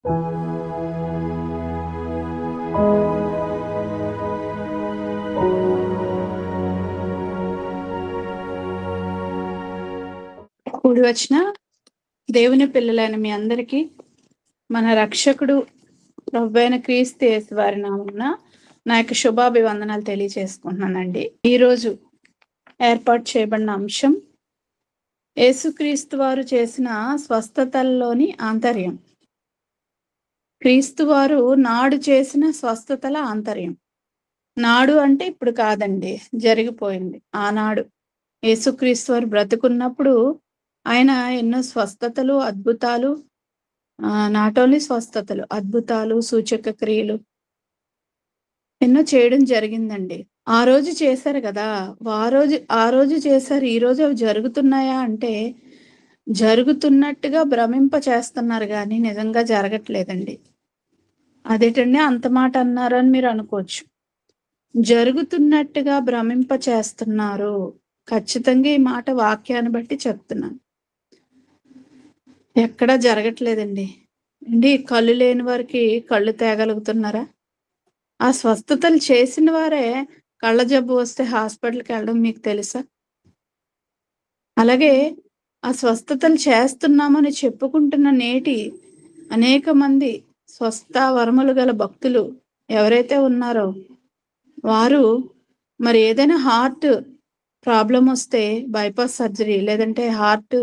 కూడి వచ్చిన దేవుని పిల్లలైన మీ అందరికీ మన రక్షకుడు ప్రభువైన క్రీస్తు యేసు వారి నామమున నా యొక్క శుభాభివందనాలు తెలియజేసుకుంటున్నానండి. ఈరోజు ఏర్పాటు చేయబడిన అంశం యేసుక్రీస్తు వారు చేసిన స్వస్థతల్లోని ఆంతర్యం. క్రీస్తు వారు నాడు చేసిన స్వస్థతల ఆంతర్యం. నాడు అంటే ఇప్పుడు కాదండి, జరిగిపోయింది. ఆనాడు యేసుక్రీస్తు వారు బ్రతుకున్నప్పుడు ఆయన ఎన్నో స్వస్థతలు, అద్భుతాలు, నాట్ ఓన్లీ స్వస్థతలు, అద్భుతాలు, సూచక క్రియలు ఎన్నో చేయడం జరిగిందండి. ఆ రోజు చేశారు కదా, ఆ రోజు చేశారు. ఈ రోజు అవి జరుగుతున్నాయా అంటే జరుగుతున్నట్టుగా భ్రమింప చేస్తున్నారు కానీ నిజంగా జరగట్లేదండి. అదేంటండి అంత మాట అన్నారు అని మీరు అనుకోవచ్చు. జరుగుతున్నట్టుగా భ్రమింప చేస్తున్నారు. ఖచ్చితంగా ఈ మాట వాక్యాన్ని బట్టి చెప్తున్నాను. ఎక్కడా జరగట్లేదండి. కళ్ళు లేని వారికి కళ్ళు తేగలుగుతున్నారా? ఆ స్వస్థతలు చేసిన వారే కళ్ళ జబ్బు వస్తే హాస్పిటల్కి వెళ్ళడం మీకు తెలుసా? అలాగే ఆ స్వస్థతలు చేస్తున్నామని చెప్పుకుంటున్న నేటి అనేక మంది స్వస్థ వరములు గల భక్తులు ఎవరైతే ఉన్నారో వారు మరి ఏదైనా హార్ట్ ప్రాబ్లం వస్తే బైపాస్ సర్జరీ లేదంటే హార్ట్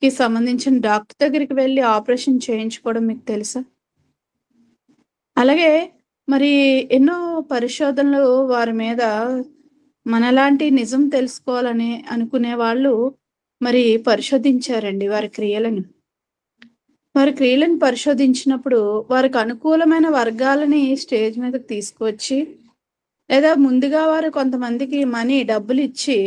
కి సంబంధించిన డాక్టర్ దగ్గరికి వెళ్ళి ఆపరేషన్ చేయించుకోవడం మీకు తెలుసా? అలాగే మరి ఎన్నో పరిశోధనలు వారి మీద మనలాంటి నిజం తెలుసుకోవాలని అనుకునే వాళ్ళు మరి పరిశోధించారండి వారి క్రియలను. వారి క్రియలను పరిశోధించినప్పుడు వారికి అనుకూలమైన వర్గాలని స్టేజ్ మీదకి తీసుకువచ్చి లేదా ముందుగా వారు కొంతమందికి డబ్బులు ఇచ్చి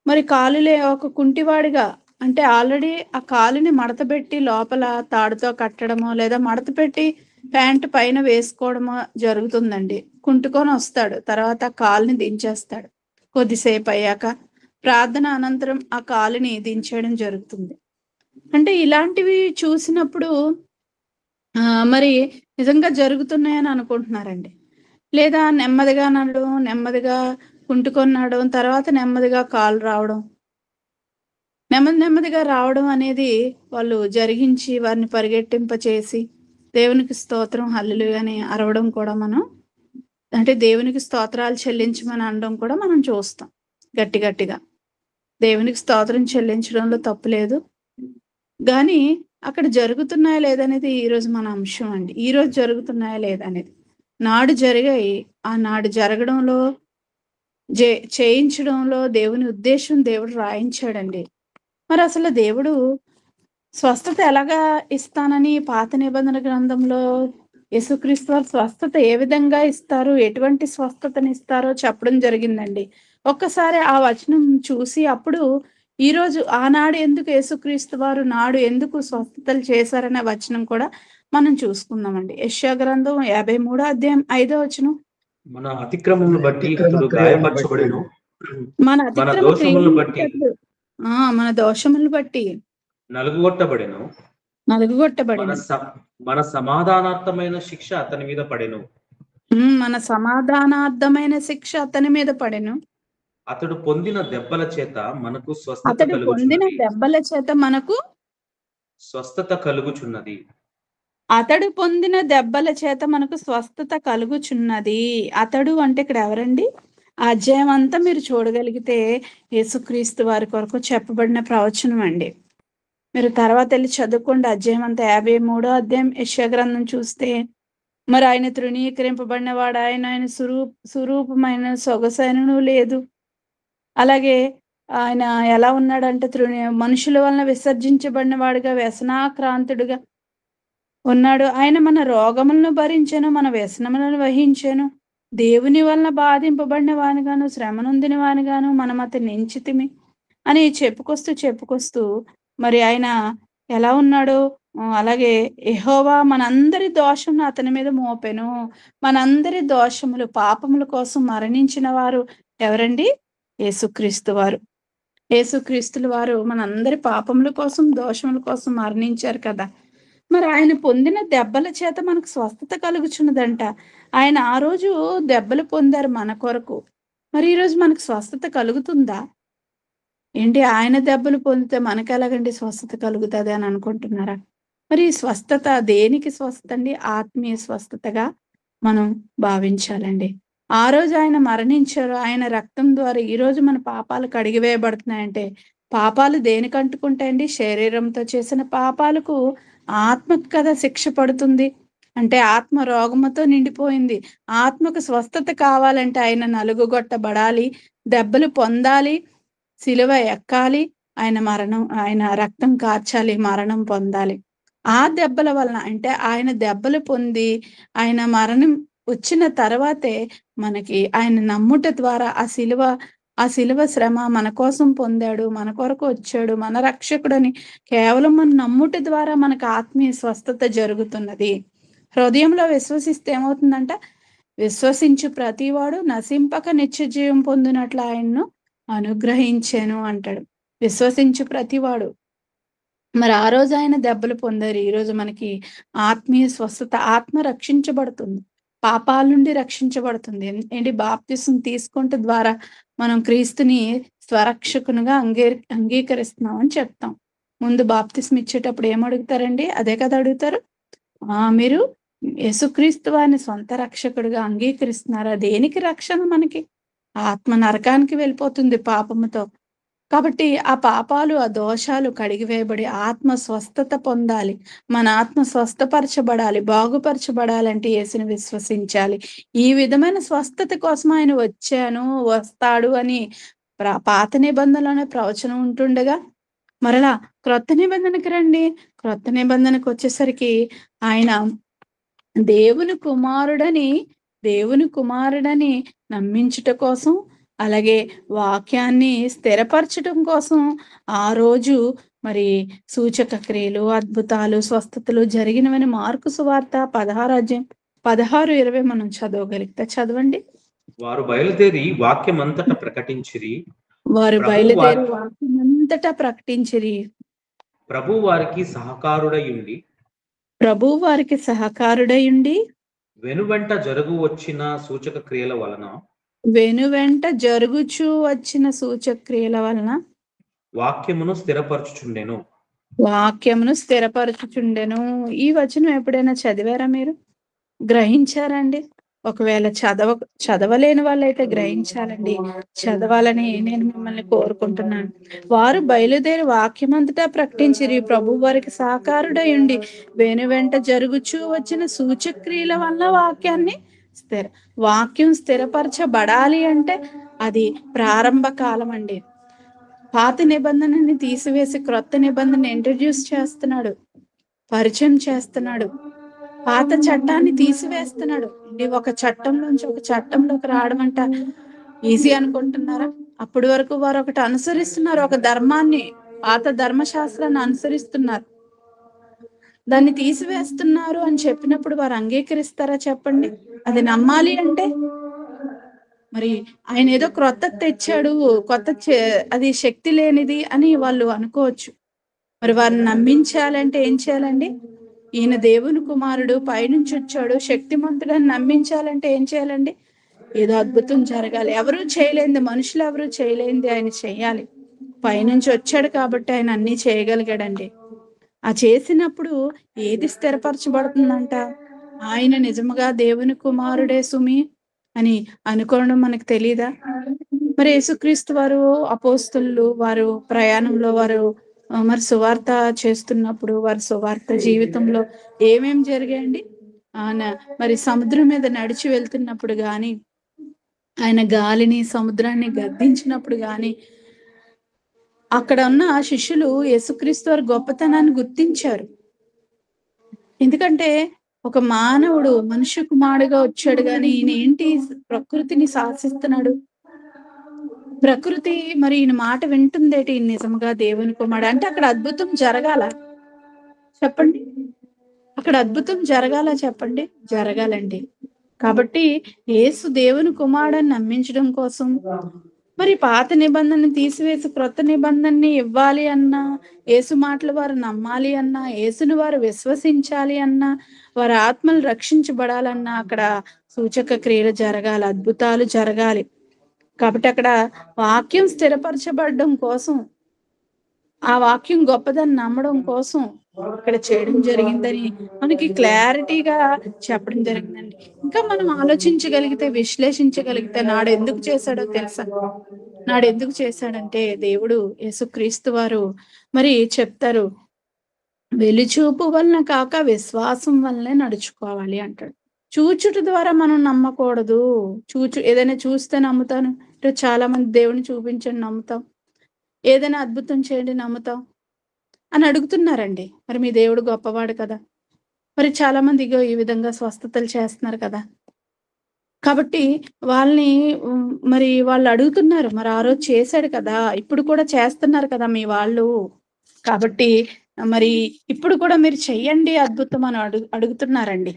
మరి కాలులే ఒక కుంటివాడిగా అంటే ఆల్రెడీ ఆ కాలుని మడతపెట్టి లోపల తాడుతో కట్టడమో లేదా మడతపెట్టి ప్యాంటు పైన వేసుకోవడమో జరుగుతుందండి. కుంటుకొని వస్తాడు, తర్వాత కాలుని దించేస్తాడు. కొద్దిసేపు అయ్యాక ప్రార్థన అనంతరం ఆ కాలుని దించేయడం జరుగుతుంది. అంటే ఇలాంటివి చూసినప్పుడు మరి నిజంగా జరుగుతున్నాయని అనుకుంటున్నారండి. లేదా నెమ్మదిగా నడవడం, నెమ్మదిగా కుంటుకొని నడవడం, తర్వాత నెమ్మదిగా కాలు రావడం, నెమ్మదిగా రావడం అనేది వాళ్ళు జరిగించి వారిని పరిగెట్టింప చేసి దేవునికి స్తోత్రం హల్లెలూయా అని అరవడం కూడా మనం అంటే దేవునికి స్తోత్రాలు చెల్లించమని అనడం కూడా మనం చూస్తాం. గట్టిగా దేవునికి స్తోత్రం చెల్లించడంలో తప్పు లేదు, కానీ అక్కడ జరుగుతున్నాయా లేదనేది ఈరోజు మన అంశం అండి. ఈరోజు జరుగుతున్నాయా లేదనేది. నాడు జరిగాయి, ఆ నాడు జరగడంలో చేయించడంలో దేవుని ఉద్దేశం దేవుడు రాయించాడండి. మరి అసలు దేవుడు స్వస్థత ఎలాగా ఇస్తానని పాత నిబంధన గ్రంథంలో యేసుక్రీస్తు వారు స్వస్థత ఏ విధంగా ఇస్తారు, ఎటువంటి స్వస్థతని ఇస్తారో చెప్పడం జరిగిందండి. ఒక్కసారి ఆ వచనం చూసి అప్పుడు ఈరోజు ఆనాడు ఎందుకు యేసుక్రీస్తు వారు నాడు ఎందుకు స్వస్థతలు చేశారనే వచనం కూడా మనం చూసుకుందామండి. యెషయా గ్రంథం 53వ అధ్యాయం 5వ వచనం. మన అతిక్రమములను బట్టి అతడు గాయపరచబడెను, మన దోషములను బట్టి మన దోషములను బట్టి నలుగుగొట్టబడెను, మన సమాధానార్థమైన శిక్ష అతని మీద పడెను. మన సమాధానార్థమైన శిక్ష అతని మీద పడెను. అతడు పొందిన దెబ్బల చేత మనకు స్వస్థత కలుగుచున్నది. అతడు పొందిన దెబ్బల చేత మనకు స్వస్థత కలుగుచున్నది. అతడు అంటే ఇక్కడ ఎవరండి? అధ్యాయం అంతా మీరు చూడగలిగితే యేసుక్రీస్తు వారి కొరకు చెప్పబడిన ప్రవచనం అండి. మీరు తర్వాత వెళ్ళి చదువుకోండి అధ్యాయం అంతా. 53వ అధ్యాయం యెషయా గ్రంథం చూస్తే మరి ఆయన తృణీకరింపబడిన వాడు, ఆయన స్వరూపమైన సొగసైనను లేదు. అలాగే ఆయన ఎలా ఉన్నాడంటే మనుషుల వలన విసర్జించబడిన వాడుగా, వ్యసనాక్రాంతుడుగా ఉన్నాడు. ఆయన మన రోగములను భరించెను, మన వ్యసనములను వహించెను. దేవుని వలన బాధింపబడిన వానిగాను, శ్రమ నొందిన వానిగాను మనం అతన్ని ఎంచితిమి అని చెప్పుకొస్తూ మరి ఆయన ఎలా ఉన్నాడో అలాగే యెహోవా మనందరి దోషమును అతని మీద మోపెను. మనందరి దోషములు, పాపముల కోసం మరణించిన వారు ఎవరండి? యేసుక్రీస్తు వారు. యేసుక్రీస్తుల వారు మనందరి పాపముల కోసం, దోషముల కోసం మరణించారు కదా. మరి ఆయన పొందిన దెబ్బల చేత మనకు స్వస్థత కలుగుచున్నదంట. ఆయన ఆ రోజు దెబ్బలు పొందారు మన కొరకు. మరి ఈరోజు మనకు స్వస్థత కలుగుతుందా? ఏంటి ఆయన దెబ్బలు పొందితే మనకెలాగండి స్వస్థత కలుగుతది అని అనుకుంటున్నారా? మరి ఈ స్వస్థత దేనికి స్వస్థత అండి? ఆత్మీయ స్వస్థతగా మనం భావించాలండి. ఆ రోజు ఆయన మరణించారు. ఆయన రక్తం ద్వారా ఈరోజు మన పాపాలు కడిగివేయబడుతున్నాయంటే, పాపాలు దేనికి అంటుకుంటాయండి? శరీరంతో చేసిన పాపాలకు ఆత్మకు కదా శిక్ష పడుతుంది. అంటే ఆత్మ రోగముతో నిండిపోయింది. ఆత్మకు స్వస్థత కావాలంటే ఆయన నలుగుగొట్టబడాలి, దెబ్బలు పొందాలి, సిలువ ఎక్కాలి, ఆయన రక్తం కార్చాలి, మరణం పొందాలి. ఆ దెబ్బల వలన అంటే ఆయన దెబ్బలు పొంది, ఆయన మరణం వచ్చిన తర్వాతే మనకి ఆయన నమ్ముట ద్వారా ఆ సిలువ శ్రమ మన కోసం పొందాడు, మన కొరకు వచ్చాడు, మన రక్షకుడని కేవలం మనం నమ్ముట ద్వారా మనకు ఆత్మీయ స్వస్థత జరుగుతున్నది. హృదయంలో విశ్వసిస్తే ఏమవుతుందంట? విశ్వసించు ప్రతివాడు నశింపక నిత్యజీవం పొందినట్లు ఆయన్ను అనుగ్రహించెను అంటాడు. విశ్వసించు ప్రతివాడు. మరి ఆ రోజు ఆయన దెబ్బలు పొందారు. ఈరోజు మనకి ఆత్మీయ స్వస్థత, ఆత్మ రక్షించబడుతుంది. పాపాల నుండి రక్షించబడుతుంది. ఏంటి బాప్తిసం తీసుకుంట ద్వారా మనం క్రీస్తుని స్వరక్షకునిగా అంగీకరిస్తున్నాం అని చెప్తాం. ముందు బాప్తిసం ఇచ్చేటప్పుడు ఏమడుగుతారండి? అదే కదా అడుగుతారు. మీరు యేసుక్రీస్తు వారిని సొంత రక్షకుడిగా అంగీకరిస్తున్నారా? దేనికి రక్షణ మనకి? ఆత్మ నరకానికి వెళ్ళిపోతుంది పాపముతో. కాబట్టి ఆ పాపాలు, ఆ దోషాలు కడిగివేయబడి ఆత్మ స్వస్థత పొందాలి. మన ఆత్మ స్వస్థపరచబడాలి, బాగుపరచబడాలంటే యేసుని విశ్వసించాలి. ఈ విధమైన స్వస్థత కోసం ఆయన వస్తాడు అని పాత నిబంధనలోనే ప్రవచనం ఉంటుండగా, మరలా క్రొత్త నిబంధనకి రండి. క్రొత్త నిబంధనకు వచ్చేసరికి ఆయన దేవుని కుమారుడని దేవుని కుమారుడని నమ్మించుట కోసం, అలాగే వాక్యాన్ని స్థిరపరచటం కోసం ఆ రోజు మరి సూచక క్రియలు, అద్భుతాలు, స్వస్థతలు జరిగినవని మార్కు సువార్త 16:20 మనం చదవగలిగితే చదవండి. వారు బయలుదేరి వాక్యమంతటా ప్రకటించిరి. ప్రభు వారికి సహకారుడయుండి వెనువెంట జరుగుచు వచ్చిన సూచక క్రియల వలన వాక్యమును స్థిరపరచుచుండెను. ఈ వచనం ఎప్పుడైనా చదివారా? మీరు గ్రహించారండి? ఒకవేళ చదవలేని వాళ్ళైతే గ్రహించాలండి. చదవాలని నేను మిమ్మల్ని కోరుకుంటున్నాను. వారు బయలుదేరి వాక్యమంతటా ప్రకటించిరి. ప్రభు వారికి సహకారుడయుండి వెనువెంట జరుగుచూ వచ్చిన సూచక్రియల వల్ల వాక్యం స్థిరపరచబడాలి అంటే అది ప్రారంభ కాలం అండి. పాత నిబంధనని తీసివేసి క్రొత్త నిబంధన ఇంట్రడ్యూస్ చేస్తున్నాడు, పరిచయం చేస్తున్నాడు. పాత చట్టాన్ని తీసివేస్తున్నాడు. ఒక చట్టం నుంచి ఒక చట్టంలోకి రావడం అంట ఈజీ అనుకుంటున్నారా? అప్పటి వరకు వారు ఒకటి అనుసరిస్తున్నారు, ఒక ధర్మాన్ని, పాత ధర్మశాస్త్రాన్ని అనుసరిస్తున్నారు. దాన్ని తీసివేస్తున్నారు అని చెప్పినప్పుడు వారు అంగీకరిస్తారా చెప్పండి? అది నమ్మాలి అంటే మరి ఆయన ఏదో క్రొత్త తెచ్చాడు, అది శక్తి లేనిది అని వాళ్ళు అనుకోవచ్చు. మరి వారిని నమ్మించాలంటే ఏం చేయాలండి? ఈయన దేవుని కుమారుడు, పైనుంచి వచ్చాడు, శక్తిమంతుడని నమ్మించాలంటే ఏం చేయాలండి? ఏదో అద్భుతం జరగాలి. ఎవరూ చేయలేంది, మనుషులు ఎవరూ చేయలేంది ఆయన చెయ్యాలి. పైనుంచి వచ్చాడు కాబట్టి ఆయన అన్నీ చేయగలిగాడండి. ఆ చేసినప్పుడు ఏది స్థిరపరచబడుతుందంట? ఆయన నిజముగా దేవుని కుమారుడే సుమి అని అనుకోవడం మనకు తెలీదా? మరి యేసుక్రీస్తు వారు, అపోస్తలులు వారు ప్రయాణంలో మరి సువార్త చేస్తున్నప్పుడు వారి సువార్త జీవితంలో ఏమేం జరిగాయండి? మరి సముద్రం మీద నడిచి వెళ్తున్నప్పుడు గాని, ఆయన గాలిని, సముద్రాన్ని గద్దించినప్పుడు గాని, అక్కడ ఉన్న శిష్యులు యేసుక్రీస్తు వారి గొప్పతనాన్ని గుర్తించారు. ఎందుకంటే ఒక మానవుడు, మనుష్య కుమారుడుగా వచ్చాడు గాని ఈయన ఏంటి ప్రకృతిని శాసిస్తున్నాడు. ప్రకృతి మరి ఈయన మాట వింటుందేటి? నిజంగా దేవుని కుమారుడు అంటే అక్కడ అద్భుతం జరగాల చెప్పండి? అక్కడ అద్భుతం జరగాల చెప్పండి? జరగాలండి. కాబట్టి యేసు దేవుని కుమారుడని నమ్మించడం కోసం మరి పాత నిబంధనని తీసివేసి క్రొత్త నిబంధనని ఇవ్వాలి అన్నా, యేసు మాటలు వారు నమ్మాలి అన్నా, యేసుని వారు విశ్వసించాలి అన్నా, వారి ఆత్మలు రక్షించబడాలన్నా అక్కడ సూచక క్రియలు జరగాలి, అద్భుతాలు జరగాలి. కాబట్టి అక్కడ వాక్యం స్థిరపరచబడడం కోసం, ఆ వాక్యం గొప్పదని నమ్మడం కోసం ఇక్కడ చేయడం జరిగిందని మనకి క్లారిటీగా చెప్పడం జరిగిందండి. ఇంకా మనం ఆలోచించగలిగితే, విశ్లేషించగలిగితే నాడు ఎందుకు చేశాడో తెలుసా? నాడు ఎందుకు చేశాడంటే దేవుడు యేసుక్రీస్తు వారు మరి చెప్తారు, వెలిచూపు వలన కాక విశ్వాసం వల్లనే నడుచుకోవాలి అంటాడు. చూచుట ద్వారా మనం నమ్మకూడదు. ఏదైనా చూస్తే నమ్ముతాను. అంటే చాలా మంది దేవుని చూపించండి నమ్ముతాం. ఏదైనా అద్భుతం చేయండి నమ్ముతాం అని అడుగుతున్నారండి. మరి మీ దేవుడు గొప్పవాడు కదా! మరి చాలా మంది ఇగో ఈ విధంగా స్వస్థతలు చేస్తున్నారు కదా! కాబట్టి వాళ్ళని మరి వాళ్ళు అడుగుతున్నారు. మరి ఆ రోజు చేశాడు కదా! ఇప్పుడు కూడా చేస్తున్నారు కదా మీ వాళ్ళు. కాబట్టి మరి ఇప్పుడు కూడా మీరు చెయ్యండి అద్భుతం అని అడుగుతున్నారండి.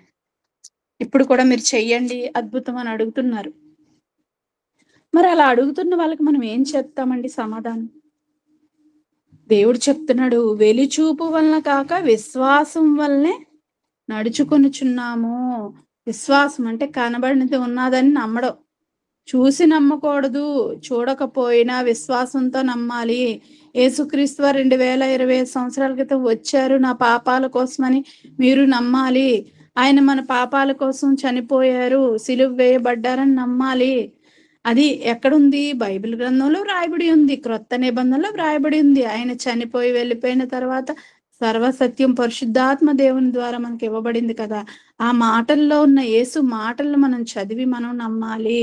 ఇప్పుడు కూడా మీరు చెయ్యండి అద్భుతం అని అడుగుతున్నారు. మరి అలా అడుగుతున్న వాళ్ళకి మనం ఏం చెప్తామండి సమాధానం? దేవుడు చెప్తున్నాడు, వెలిచూపు వలన కాక విశ్వాసం వల్లనే నడుచుకొనుచున్నాము. విశ్వాసం అంటే కనబడినది ఉన్నదని నమ్మడం. చూసి నమ్మకూడదు. చూడకపోయినా విశ్వాసంతో నమ్మాలి. యేసుక్రీస్తు వారు 2025 సంవత్సరాల క్రితం వచ్చారు నా పాపాల కోసమని మీరు నమ్మాలి. ఆయన మన పాపాల కోసం చనిపోయారు, సిలువ వేయబడ్డారని నమ్మాలి. అది ఎక్కడుంది? బైబిల్ గ్రంథంలో వ్రాయబడి ఉంది. క్రొత్త నిబంధనలో వ్రాయబడి ఉంది. ఆయన చనిపోయి వెళ్ళిపోయిన తర్వాత సర్వసత్యం పరిశుద్ధాత్మ దేవుని ద్వారా మనకి ఇవ్వబడింది కదా! ఆ మాటల్లో ఉన్న యేసు మాటలను మనం చదివి మనం నమ్మాలి.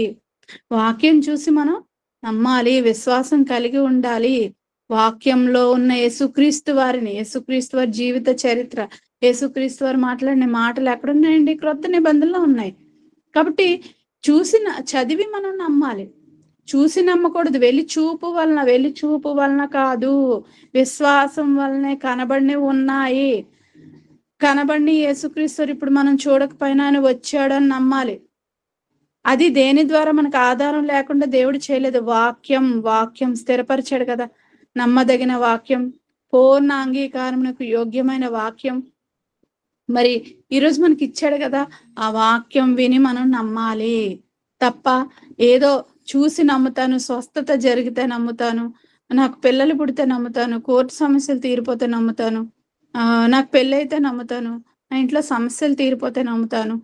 వాక్యం చూసి మనం నమ్మాలి, విశ్వాసం కలిగి ఉండాలి. వాక్యంలో ఉన్న యేసుక్రీస్తు వారి జీవిత చరిత్ర, యేసుక్రీస్తు వారు మాట్లాడిన మాటలు ఎక్కడున్నాయండి? క్రొత్త నిబంధనలో ఉన్నాయి. కాబట్టి చదివి మనం నమ్మాలి. చూసి నమ్మకూడదు. వెలి చూపు వలన కాదు, విశ్వాసం వలనే కనబడినవి ఉన్నాయి. కనబడిన యేసుక్రీస్తు ఇప్పుడు మనం చూడకపోయినా ఆయన వచ్చాడని నమ్మాలి. అది దేని ద్వారా మనకు ఆధారం లేకుండా దేవుడు చేయలేదు. వాక్యం స్థిరపరిచాడు కదా! నమ్మదగిన వాక్యం, పూర్ణ అంగీకారమునకు యోగ్యమైన వాక్యం మరి ఈరోజు మనకి ఇచ్చాడు కదా! ఆ వాక్యం విని మనం నమ్మాలి తప్ప ఏదో చూసి నమ్ముతాను, స్వస్థత జరిగితే నమ్ముతాను, నాకు పిల్లలు పుడితే నమ్ముతాను, కోర్టు సమస్యలు తీరిపోతే నమ్ముతాను, నాకు పెళ్ళైతే నమ్ముతాను, నా ఇంట్లో సమస్యలు తీరిపోతే నమ్ముతాను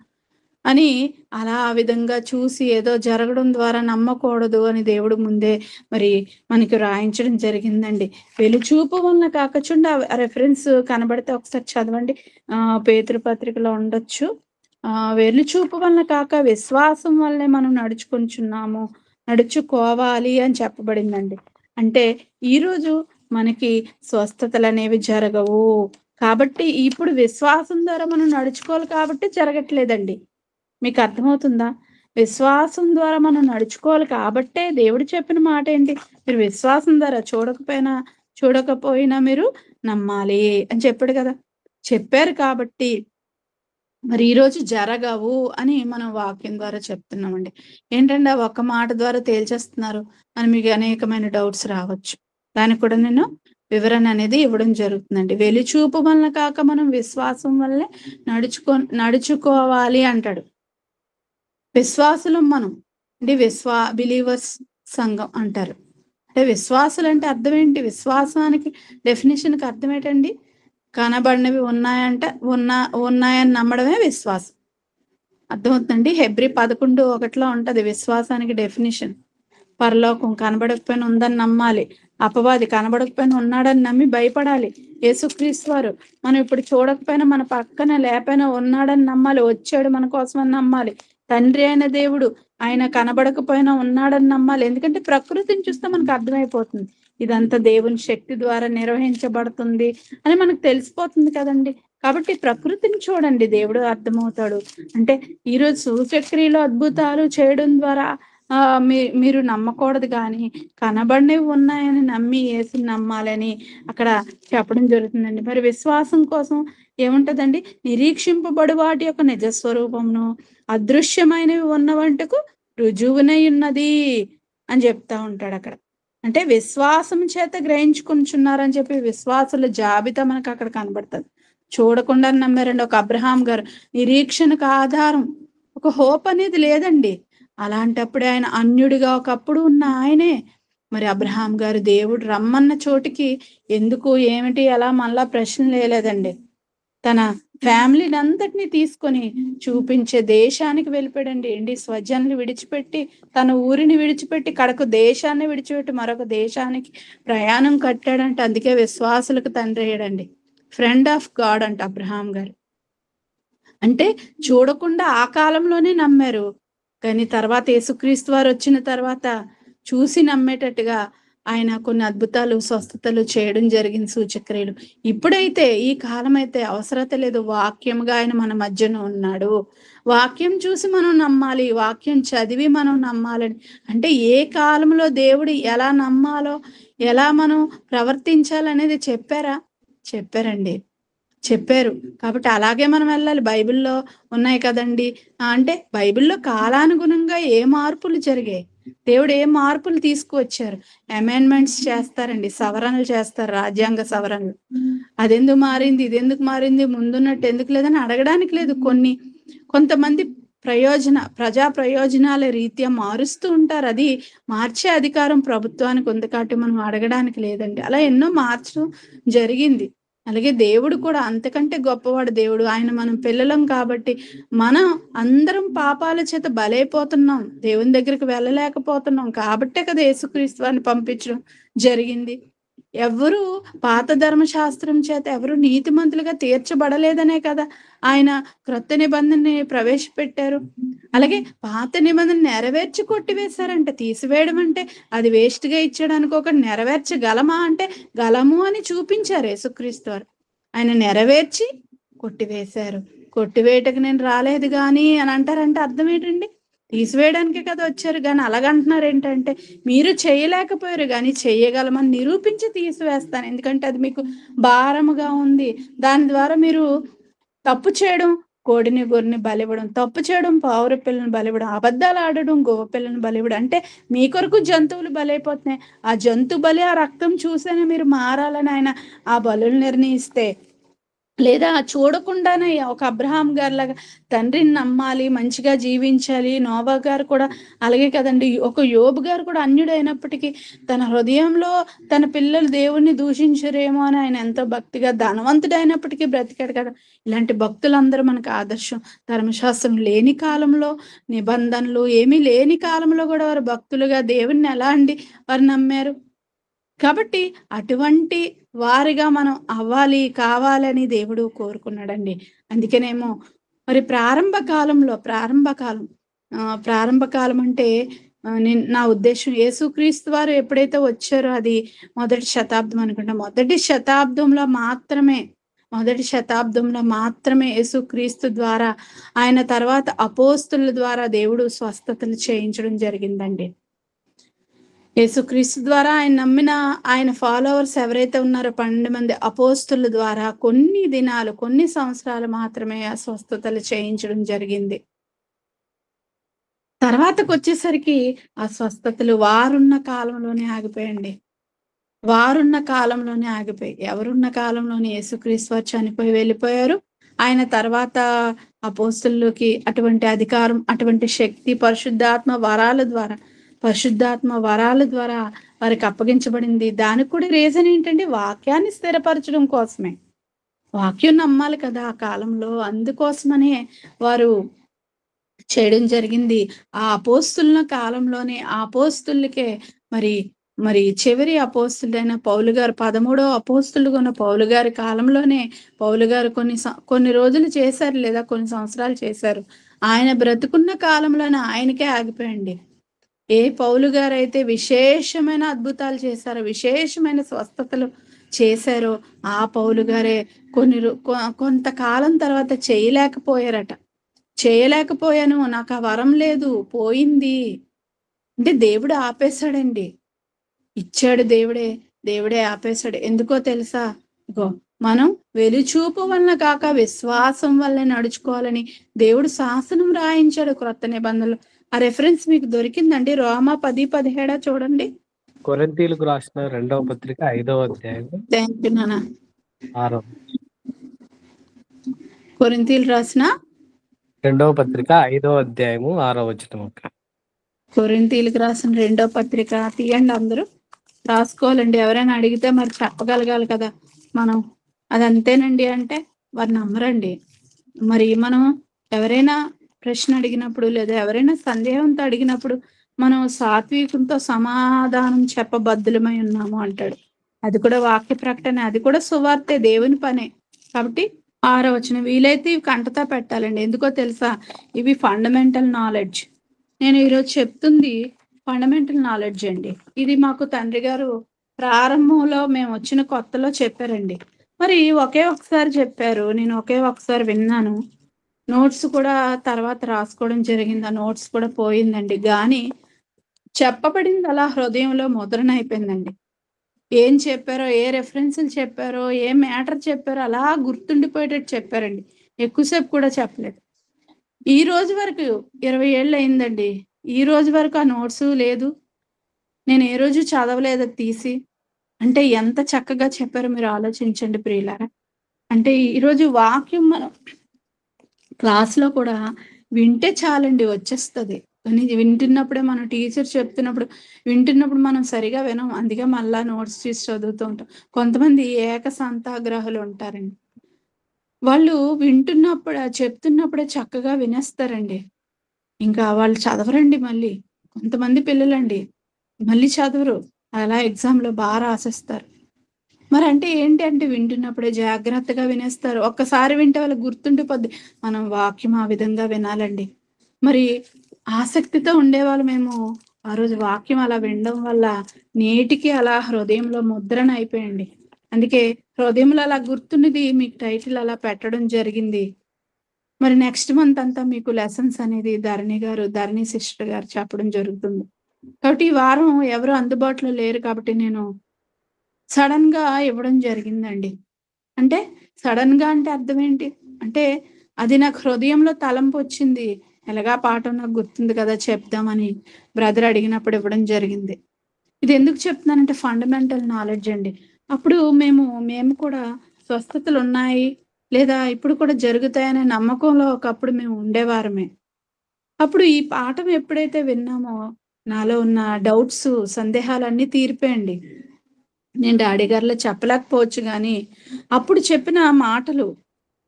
అని అలా ఆ విధంగా చూసి ఏదో జరగడం ద్వారా నమ్మకూడదు అని దేవుడు ముందే మరి మనకి రాయించడం జరిగిందండి. వెలుచూపు వలన కాకచుండ రెఫరెన్స్ కనబడితే ఒకసారి చదవండి. పేతురు పత్రికలో ఉండొచ్చు. వెలుచూపు వలన కాక విశ్వాసం వల్లనే మనం నడుచుకోవాలి అని చెప్పబడిందండి. అంటే ఈరోజు మనకి స్వస్థతలు అనేవి జరగవు కాబట్టి ఇప్పుడు విశ్వాసం ద్వారా మనం నడుచుకోవాలి కాబట్టి జరగట్లేదండి. మీకు అర్థమవుతుందా? విశ్వాసం ద్వారా మనం నడుచుకోవాలి కాబట్టే దేవుడు చెప్పిన మాట ఏంటి? మీరు విశ్వాసం ద్వారా చూడకపోయినా మీరు నమ్మాలి అని చెప్పాడు కదా! చెప్పారు కాబట్టి మరి ఈరోజు జరగవు అని మనం వాక్యం ద్వారా చెప్తున్నామండి. ఏంటంటే ఆ ఒక్క మాట ద్వారా తేల్చేస్తున్నారు అని మీకు అనేకమైన డౌట్స్ రావచ్చు. దానికి కూడా నేను వివరణ అనేది ఇవ్వడం జరుగుతుందండి. వెలిచూపు వలన కాక మనం విశ్వాసం వల్లే నడుచుకోవాలి అంటాడు. విశ్వాసులం మనం అంటే బిలీవర్స్ సంఘం అంటారు. అంటే విశ్వాసులు అంటే అర్థం ఏంటి? విశ్వాసానికి డెఫినేషన్కి అర్థం ఏంటండి? కనబడినవి ఉన్నాయని నమ్మడమే విశ్వాసం. అర్థమవుతుందండి. హెబ్రీ 11:1 ఉంటది విశ్వాసానికి డెఫినేషన్. పరలోకం కనబడకపోయినా ఉందని నమ్మాలి. అపవాది కనబడకపోయినా ఉన్నాడని నమ్మి భయపడాలి. యేసుక్రీస్తు వారు మనం ఇప్పుడు చూడకపోయినా మన పక్కన లేకపోయినా ఉన్నాడని నమ్మాలి. వచ్చాడు మన కోసం అని నమ్మాలి. తండ్రి అయిన దేవుడు ఆయన కనబడకపోయినా ఉన్నాడని నమ్మాలి. ఎందుకంటే ప్రకృతిని చూస్తే మనకు అర్థమైపోతుంది ఇదంతా దేవుని శక్తి ద్వారా నిర్వహించబడుతుంది అని మనకు తెలిసిపోతుంది కదండి. కాబట్టి ప్రకృతిని చూడండి, దేవుడు అర్థమవుతాడు. అంటే ఈరోజు సూచక్రియలు అద్భుతాలు చేయడం ద్వారా మీరు నమ్మకూడదు, కానీ కనబడినవి ఉన్నాయని నమ్మి యేసుని నమ్మాలని అక్కడ చెప్పడం జరుగుతుందండి. మరి విశ్వాసం కోసం ఏముంటదండి? నిరీక్షింపబడు వాటి యొక్క నిజస్వరూపమును అదృశ్యమైనవి ఉన్న వంటకు రుజువునై ఉన్నది అని చెప్తా ఉంటాడు అక్కడ. అంటే విశ్వాసం చేత గ్రహించుకుంటున్నారని చెప్పి విశ్వాసుల జాబితా మనకు అక్కడ కనబడుతుంది. చూడకుండా నమ్మారండి. ఒక అబ్రహాం గారు నిరీక్షణకు ఆధారం, ఒక హోప్ అనేది లేదండి. అలాంటప్పుడే ఆయన అన్యుడిగా ఒకప్పుడు ఉన్న ఆయనే మరి అబ్రహాం గారు దేవుడు రమ్మన్న చోటికి ఎందుకు ఏమిటి ఎలా మళ్ళా ప్రశ్నలు వేయలేదండి. తన ఫ్యామిలీని అంతటిని తీసుకొని చూపించే దేశానికి వెళ్ళిపోయాడండి. ఏంటి స్వజనులు విడిచిపెట్టి, తన ఊరిని విడిచిపెట్టి, కడకు దేశాన్ని విడిచిపెట్టి మరొక దేశానికి ప్రయాణం కట్టాడంటే అందుకే విశ్వాసులకు తండ్రి అయ్యాడండి. ఫ్రెండ్ ఆఫ్ గాడ్ అంట అబ్రహాం గారు. అంటే చూడకుండా ఆ కాలంలోనే నమ్మారు, కానీ తర్వాత యేసుక్రీస్తు వారు వచ్చిన తర్వాత చూసి నమ్మేటట్టుగా ఆయన కొన్ని అద్భుతాలు స్వస్థతలు చేయడం జరిగింది, సూచక్రియలు. ఇప్పుడైతే ఈ కాలం అయితే అవసరత లేదు, వాక్యంగా ఆయన మన మధ్యన ఉన్నాడు. వాక్యం చూసి మనం నమ్మాలి, వాక్యం చదివి మనం నమ్మాలని. అంటే ఏ కాలంలో దేవుడు ఎలా నమ్మాలో, ఎలా మనం ప్రవర్తించాలనేది చెప్పారండి. చెప్పారు. కాబట్టి అలాగే మనం వెళ్ళాలి. బైబిల్లో ఉన్నాయి కదండి. అంటే బైబిల్లో కాలానుగుణంగా ఏ మార్పులు జరిగాయి, దేవుడు ఏ మార్పులు తీసుకువచ్చారు. అమెండ్మెంట్స్ చేస్తారండి, సవరణలు చేస్తారు, రాజ్యాంగ సవరణలు. అదెందుకు మారింది, ఇదెందుకు మారింది, ముందున్నట్టు ఎందుకు లేదని అడగడానికి లేదు. కొంతమంది ప్రజా ప్రయోజనాల రీత్యా మారుస్తూ ఉంటారు. అది మార్చే అధికారం ప్రభుత్వానికి ఉంది, కాబట్టి మనం అడగడానికి లేదండి. అలా ఎన్నో మార్చడం జరిగింది. అలాగే దేవుడు కూడా అంతకంటే గొప్పవాడు దేవుడు. ఆయన మనం పిల్లలం కాబట్టి మనం అందరం పాపాల చేత బలైపోతున్నాం, దేవుని దగ్గరికి వెళ్ళలేకపోతున్నాం. కాబట్టే కదా యేసుక్రీస్తు వారిని పంపించడం జరిగింది. ఎవరు పాత ధర్మశాస్త్రం చేత ఎవరు నీతిమంతులుగా తీర్చబడలేదనే కదా ఆయన క్రొత్త నిబంధనని ప్రవేశపెట్టారు. అలాగే పాత నిబంధన నెరవేర్చి కొట్టివేశారంట. తీసివేయడం అంటే అది వేస్ట్ గా ఇచ్చాడు అనుకోక, నెరవేర్చగలమా అంటే గలము అని చూపించారు యేసుక్రీస్తు వారు. ఆయన నెరవేర్చి కొట్టివేశారు. కొట్టివేయటకు నేను రాలేదు గాని అని అంటారంటే అర్థం ఏంటండి? తీసివేయడానికే కదా వచ్చారు. కానీ అలాగంటున్నారు ఏంటంటే, మీరు చేయలేకపోయారు కానీ చేయగలమని నిరూపించి తీసివేస్తాను. ఎందుకంటే అది మీకు భారముగా ఉంది. దాని ద్వారా మీరు తప్పు చేయడం, కోడిని గొర్రెని బలివ్వడం, తప్పు చేయడం, పావుర పిల్లని బలివ్వడం, అబద్ధాలు ఆడడం, గోవ పిల్లని బలివ్వడం, అంటే మీ కొరకు జంతువులు బలైపోతున్నాయి. ఆ జంతు బలి, ఆ రక్తం చూసేనే మీరు మారాలని ఆయన ఆ బలులు నిర్ణయిస్తే, లేదా చూడకుండానే ఒక అబ్రహాం గారిలాగా తండ్రిని నమ్మాలి, మంచిగా జీవించాలి. నోవా గారు కూడా అలాగే కదండి. ఒక యోబు గారు కూడా అన్యుడైనప్పటికీ తన హృదయంలో తన పిల్లలు దేవుణ్ణి దూషించరేమో అని ఆయన ఎంతో భక్తిగా, ధనవంతుడైనప్పటికీ బ్రతికాడు కదా. ఇలాంటి భక్తులందరూ మనకు ఆదర్శం. ధర్మశాస్త్రం లేని కాలంలో, నిబంధనలు ఏమీ లేని కాలంలో కూడా వారు భక్తులుగా దేవుణ్ణి ఎలా అండి వారు నమ్మారు. కాబట్టి అటువంటి వారిగా మనం అవ్వాలి, కావాలని దేవుడు కోరుకున్నాడండి. అందుకనేమో మరి ప్రారంభ కాలం అంటే నా ఉద్దేశం యేసుక్రీస్తు వారు ఎప్పుడైతే వచ్చారో అది మొదటి శతాబ్దం అనుకుంటా. మొదటి శతాబ్దంలో మాత్రమే యేసుక్రీస్తు ద్వారా, ఆయన తర్వాత అపోస్తుల ద్వారా దేవుడు స్వస్థతలు చేయించడం జరిగిందండి. యేసుక్రీస్తు ద్వారా ఆయన నమ్మిన ఆయన ఫాలోవర్స్ ఎవరైతే ఉన్నారో 12 మంది అపోస్తుల ద్వారా కొన్ని దినాలు, కొన్ని సంవత్సరాలు మాత్రమే ఆ స్వస్థతలు చేయించడం జరిగింది. తర్వాతకు వచ్చేసరికి ఆ స్వస్థతలు వారున్న కాలంలోనే ఆగిపోయండి. ఎవరున్న కాలంలోనే స్తు వారు చనిపోయి వెళ్ళిపోయారు. ఆయన తర్వాత అపోస్తులకి అటువంటి అధికారం, అటువంటి శక్తి పరిశుద్ధాత్మ వరాల ద్వారా వారికి అప్పగించబడింది. దానికి కూడా రీజన్ ఏంటంటే వాక్యాన్ని స్థిరపరచడం కోసమే. వాక్యం నమ్మాలి కదా ఆ కాలంలో, అందుకోసమనే వారు చేయడం జరిగింది. ఆ అపోస్తుల కాలంలోనే ఆ అపోస్తులకే మరి చివరి అపోస్తులైన పౌలు గారు, 13వ అపోస్తులుగా ఉన్న పౌలు గారి కాలంలోనే పౌలు గారు కొన్ని రోజులు చేశారు, లేదా కొన్ని సంవత్సరాలు చేశారు. ఆయన బ్రతుకున్న కాలంలోనే ఆయనకే ఆగిపోయండి. ఏ పౌలు గారు అయితే విశేషమైన అద్భుతాలు చేశారో, విశేషమైన స్వస్థతలు చేశారో, ఆ పౌలు గారే కొంతకాలం తర్వాత చేయలేకపోయాను, నాకు ఆ వరం లేదు, పోయింది అంటే దేవుడు ఆపేశాడండి. ఇచ్చాడు దేవుడే ఆపేశాడు. ఎందుకో తెలుసా? మనం వెలుచూపు వలన కాక విశ్వాసం వల్లే నడుచుకోవాలని దేవుడు శాసనం రాయించాడు క్రొత్త నిబంధనలు. ఆ రెఫరెన్స్ మీకు దొరికిందండి? రోమా 10:17 చూడండి. కొరింథీయులకు రాసిన 2వ పత్రిక 5వ అధ్యాయం థ్యాంక్ యూ నాన్న. 6వ కొరింథీయులు రాసిన 2వ పత్రిక 5వ అధ్యాయము 6వ వచనం అక్క. కొరింథీయులకు రాసిన 2వ పత్రిక తీయండి అందరూ, రాసుకోవాలండి. ఎవరైనా అడిగితే మరి చెప్పగలగాలి కదా మనం. అది అంతేనండి అంటే వారు నమ్మరండి. మరి మనం ఎవరైనా ప్రశ్న అడిగినప్పుడు లేదా ఎవరైనా సందేహంతో అడిగినప్పుడు మనం సాత్వికంతో సమాధానం చెప్పబద్దులమై ఉన్నాము అంటాడు. అది కూడా వాక్య ప్రకటన, అది కూడా సువార్తే, దేవుని పనే. కాబట్టి 6వ వచనం, వీలైతే ఇవి కంటతా పెట్టాలండి. ఎందుకో తెలుసా? ఇవి ఫండమెంటల్ నాలెడ్జ్. నేను ఈరోజు చెప్తుంది ఫండమెంటల్ నాలెడ్జ్ అండి. ఇది మాకు తండ్రి గారు ప్రారంభంలో మేము వచ్చిన కొత్తలో చెప్పారండి. మరి ఒకే ఒకసారి చెప్పారు, నేను ఒకే ఒకసారి విన్నాను. నోట్స్ కూడా తర్వాత రాసుకోవడం జరిగింది. ఆ నోట్స్ కూడా పోయిందండి. కానీ చెప్పబడింది అలా హృదయంలో ముద్రణ అయిపోయిందండి. ఏం చెప్పారో, ఏ రెఫరెన్స్లు చెప్పారో, ఏ మ్యాటర్ చెప్పారో అలా గుర్తుండిపోయేటట్టు చెప్పారండి. ఎక్కువసేపు కూడా చెప్పలేదు. ఈ రోజు వరకు 20 ఏళ్ళు అయిందండి. ఈ రోజు వరకు ఆ నోట్స్ లేదు, నేను ఏ రోజు చదవలేదు తీసి. అంటే ఎంత చక్కగా చెప్పారో మీరు ఆలోచించండి ప్రియులారా. అంటే ఈరోజు వాక్యం మనం క్లాస్లో కూడా వింటే చాలండి, వచ్చేస్తుంది. కానీ వింటున్నప్పుడే మనం టీచర్ చెప్తున్నప్పుడు వింటున్నప్పుడు మనం సరిగా వినం. అందుకే మళ్ళా నోట్స్ చూసి చదువుతూ ఉంటాం. కొంతమంది ఏకసంతాగ్రహులు ఉంటారండి. వాళ్ళు వింటున్నప్పుడు చెప్తున్నప్పుడే చక్కగా వినేస్తారండి. ఇంకా వాళ్ళు చదవరండి. మళ్ళీ కొంతమంది పిల్లలండి మళ్ళీ చదవరు, అలా ఎగ్జామ్లో బాగా రాసేస్తారు. మరి అంటే ఏంటి అంటే వింటున్నప్పుడే జాగ్రత్తగా వినేస్తారు. ఒక్కసారి వింటే వాళ్ళకి గుర్తుండిపోద్ది. మనం వాక్యం ఆ విధంగా వినాలండి. మరి ఆసక్తితో ఉండేవాళ్ళమేమో ఆ రోజు వాక్యం అలా వినడం వల్ల నేటికి అలా హృదయంలో ముద్రణ అయిపోయండి. అందుకే హృదయంలో అలా గుర్తున్నది మీకు టైటిల్ అలా పెట్టడం జరిగింది. మరి నెక్స్ట్ మంత్ అంతా మీకు లెసన్స్ అనేది ధరణి సిస్టర్ గారు చెప్పడం జరుగుతుంది. కాబట్టి ఈ వారం ఎవరు అందుబాటులో లేరు కాబట్టి నేను సడన్ గా ఇవ్వడం జరిగిందండి. అంటే సడన్ గా అంటే అర్థం ఏంటి అంటే, అది నాకు హృదయంలో తలంపు వచ్చింది. ఎలాగా పాఠం నాకు గుర్తుంది కదా చెప్దామని బ్రదర్ అడిగినప్పుడు ఇవ్వడం జరిగింది. ఇది ఎందుకు చెప్తున్నానంటే ఫండమెంటల్ నాలెడ్జ్ అండి. అప్పుడు మేము కూడా స్వస్థతలు ఉన్నాయి లేదా ఇప్పుడు కూడా జరుగుతాయనే నమ్మకంలో ఒకప్పుడు మేము ఉండేవారమే. అప్పుడు ఈ పాఠం ఎప్పుడైతే విన్నామో నాలో ఉన్న డౌట్స్, సందేహాలన్నీ తీరిపోయండి. నేను డాడీ గారిలో చెప్పలేకపోవచ్చు కానీ అప్పుడు చెప్పిన మాటలు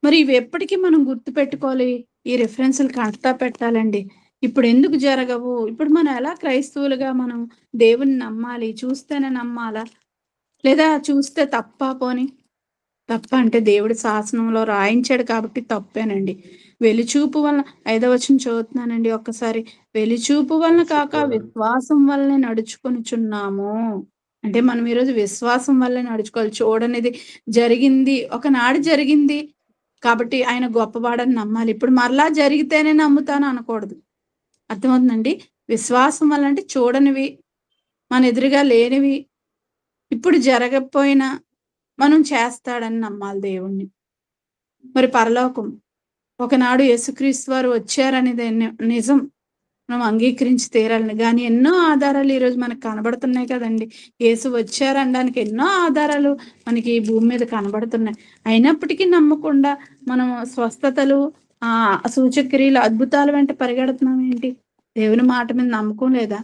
మరి ఇవి ఎప్పటికీ మనం గుర్తుపెట్టుకోవాలి. ఈ రెఫరెన్స్లు కంటతా పెట్టాలండి. ఇప్పుడు ఎందుకు జరగవు? ఇప్పుడు మనం ఎలా క్రైస్తవులుగా మనం దేవుని నమ్మాలి? చూస్తేనే నమ్మాలా లేదా చూస్తే తప్పా? పోని తప్ప అంటే దేవుడి శాసనంలో రాయించాడు కాబట్టి తప్పేనండి. వెలిచూపు వలన 5వ వచనం చదువుతున్నానండి ఒక్కసారి. వెలిచూపు వలన కాక విశ్వాసం వల్లనే నడుచుకొనుచున్నాము. అంటే మనం ఈరోజు విశ్వాసం వల్లే నడుచుకోవాలి. చూడనిది జరిగింది, ఒకనాడు జరిగింది కాబట్టి ఆయన గొప్పవాడని నమ్మాలి. ఇప్పుడు మరలా జరిగితేనే నమ్ముతాను అనకూడదు. అర్థమవుతుందండి? విశ్వాసం వల్ల అంటే చూడనివి, మన ఎదురుగా లేనివి, ఇప్పుడు జరగకపోయినా మనం చేస్తాడని నమ్మాలి దేవుణ్ణి. మరి పరలోకం ఒకనాడు యేసుక్రీస్తు వారు వచ్చారనేది నిజం, మనం అంగీకరించి తీరాలని. కానీ ఎన్నో ఆధారాలు ఈరోజు మనకు కనబడుతున్నాయి కదండి. యేసు వచ్చారనడానికి ఎన్నో ఆధారాలు మనకి ఈ భూమి మీద కనబడుతున్నాయి. అయినప్పటికీ నమ్మకుండా మనం స్వస్థతలు, సూచక్రియలు, అద్భుతాల వెంట పరిగెడుతున్నాం ఏంటి? దేవుని మాట మీద నమ్మకం లేదా?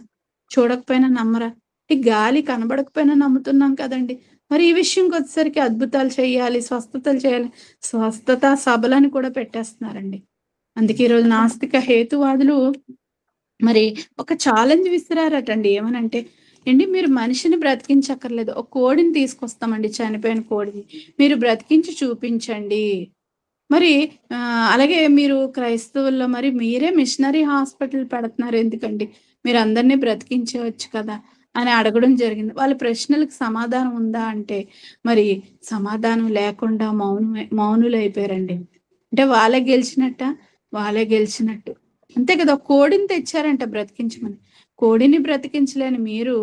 చూడకపోయినా నమ్మరా? ఈ గాలి కనబడకపోయినా నమ్ముతున్నాం కదండి. మరి ఈ విషయంకి వచ్చేసరికి అద్భుతాలు చేయాలి, స్వస్థతలు చేయాలి, స్వస్థత సభలని కూడా పెట్టేస్తున్నారండి. అందుకే ఈరోజు నాస్తిక హేతువాదులు మరి ఒక ఛాలెంజ్ విసిరారటండి. ఏమనంటే మీరు మనిషిని బ్రతికించక్కర్లేదు, ఒక కోడిని తీసుకొస్తామండి, చనిపోయిన కోడిని మీరు బ్రతికించి చూపించండి. మరి అలాగే మీరు క్రైస్తవుల్లో మరి మీరే మిషనరీ హాస్పిటల్ పెడుతున్నారు ఎందుకండి? మీరు అందరినీ బ్రతికించవచ్చు కదా అని అడగడం జరిగింది. వాళ్ళ ప్రశ్నలకు సమాధానం ఉందా అంటే మరి సమాధానం లేకుండా మౌనులు అయిపోయారండి. అంటే వాళ్ళే గెలిచినట్టు అంతే కదా. కోడిని తెచ్చారంట బ్రతికించమని. కోడిని బ్రతికించలేని మీరు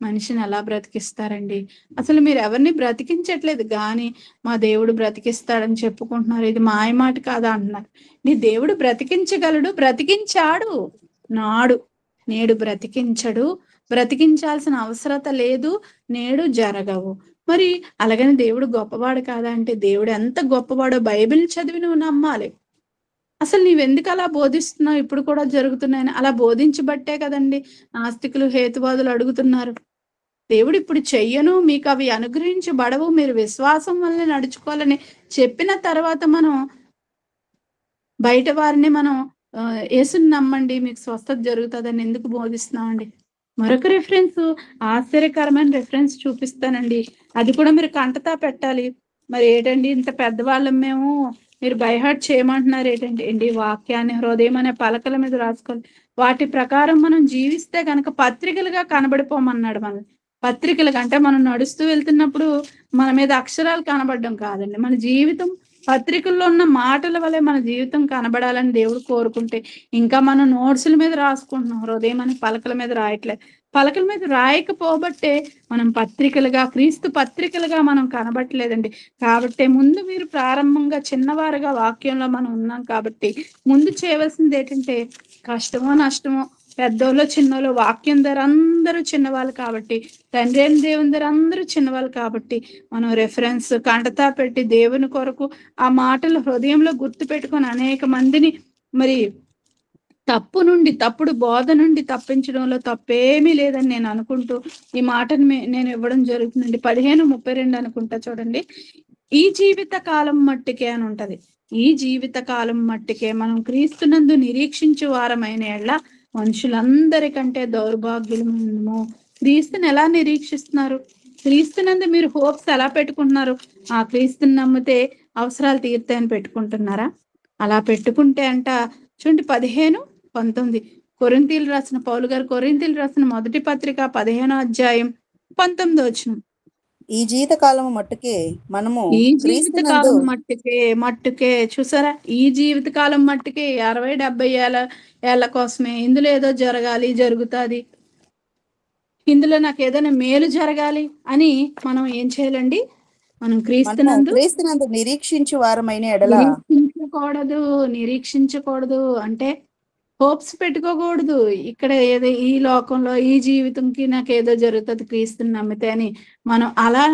మనిషిని ఎలా బ్రతికిస్తారండి? అసలు మీరు ఎవరిని బ్రతికించట్లేదు కానీ మా దేవుడు బ్రతికిస్తాడని చెప్పుకుంటున్నారు. ఇది మాయమాట కాదా అంటున్నారు. నీ దేవుడు బ్రతికించగలడు, బ్రతికించాడు నాడు. నేడు బ్రతికించడు, బ్రతికించాల్సిన అవసరత లేదు, నేడు జరగవు. మరి అలాగని దేవుడు గొప్పవాడు కాదా అంటే, దేవుడు ఎంత గొప్పవాడో బైబిల్ చదివి నువ్వు నమ్మాలి. అసలు నీవెందుకు అలా బోధిస్తున్నావు, ఇప్పుడు కూడా జరుగుతున్నాయని? అలా బోధించబట్టే కదండి నాస్తికులు, హేతువాదులు అడుగుతున్నారు. దేవుడు ఇప్పుడు చెయ్యను, మీకు అవి అనుగ్రహించబడవు, మీరు విశ్వాసం వల్ల నడుచుకోవాలని చెప్పిన తర్వాత మనం బయట వారిని మనం యేసుని నమ్మండి మీకు స్వస్థత జరుగుతుందని ఎందుకు బోధిస్తున్నామండి? మరొక రిఫరెన్స్, ఆశ్చర్యకరమైన రిఫరెన్స్ చూపిస్తానండి. అది కూడా మీరు కంటతా పెట్టాలి. మరి ఏంటండి ఇంత పెద్దవాళ్ళం మేము, మీరు బైహార్ట్ చేయమంటున్నారు ఏంటండి? వాక్యాన్ని హృదయం అనే పలకల మీద రాసుకోవాలి. వాటి ప్రకారం మనం జీవిస్తే కనుక పత్రికలుగా కనబడిపోమన్నాడు. మనం పత్రికలుగా అంటే మనం నడుస్తూ వెళ్తున్నప్పుడు మన మీద అక్షరాలు కనబడడం కాదండి, మన జీవితం పత్రికల్లో ఉన్న మాటల వల్లే మన జీవితం కనబడాలని దేవుడు కోరుకుంటే, ఇంకా మనం నోట్సుల మీద రాసుకుంటున్నాం, హృదయం అని పలకల మీద రాయట్లేదు. పలకల మీద రాయకపోబట్టే మనం పత్రికలుగా, క్రీస్తు పత్రికలుగా మనం కనబట్టలేదండి. కాబట్టి ముందు మీరు ప్రారంభంగా చిన్నవారుగా వాక్యంలో మనం ఉన్నాం కాబట్టి ముందు చేయవలసింది ఏంటంటే, కష్టమో నష్టమో, పెద్దోళ్ళు చిన్నోళ్ళు, వాక్యం ధర అందరూ చిన్నవాళ్ళు కాబట్టి, తండ్రి అయిన దేవుని ధర అందరూ చిన్నవాళ్ళు కాబట్టి, మనం రెఫరెన్స్ కంటతా పెట్టి దేవుని కొరకు ఆ మాటలు హృదయంలో గుర్తు పెట్టుకొని అనేక మందిని మరి తప్పుడు బోధ నుండి తప్పించడంలో తప్పేమీ లేదని నేను అనుకుంటూ ఈ మాటను నేను ఇవ్వడం జరుగుతుందండి. 15:32 అనుకుంటా చూడండి. ఈ జీవిత కాలం మట్టికే అని ఉంటది. ఈ జీవిత కాలం మట్టికే మనం క్రీస్తునందు నిరీక్షించు వారమైన ఎడ్ల మనుషులందరికంటే దౌర్భాగ్యులము. క్రీస్తుని ఎలా నిరీక్షిస్తున్నారు? క్రీస్తునందు మీరు హోప్స్ ఎలా పెట్టుకుంటున్నారు? ఆ క్రీస్తుని నమ్మితే అవసరాలు తీరుతాయని పెట్టుకుంటున్నారా? అలా పెట్టుకుంటే అంట చూడండి, 15:19 కొరింథీలు రాసిన పౌలు గారు కొరింథీలు రాసిన మొదటి పత్రిక 15వ అధ్యాయం 19వ వచనం. ఈ జీవితకాలం మట్టుకే మనము ఈ జీవితకాలం మట్టుకే చూసారా, ఈ జీవితకాలం మట్టుకే 60-70 ఏళ్ళ కోసమే. ఇందులో ఏదో జరుగుతుంది, ఇందులో నాకు ఏదైనా మేలు జరగాలి అని మనం ఏం చేయాలండి? మనం క్రీస్తునందు నిరీక్షించు వారమైన ఎడల నిరీక్షించకూడదు అంటే హోప్స్ పెట్టుకోకూడదు. ఇక్కడ ఏదో ఈ లోకంలో ఈ జీవితంకి నాకు ఏదో జరుగుతుంది క్రీస్తుని నమ్మితే అని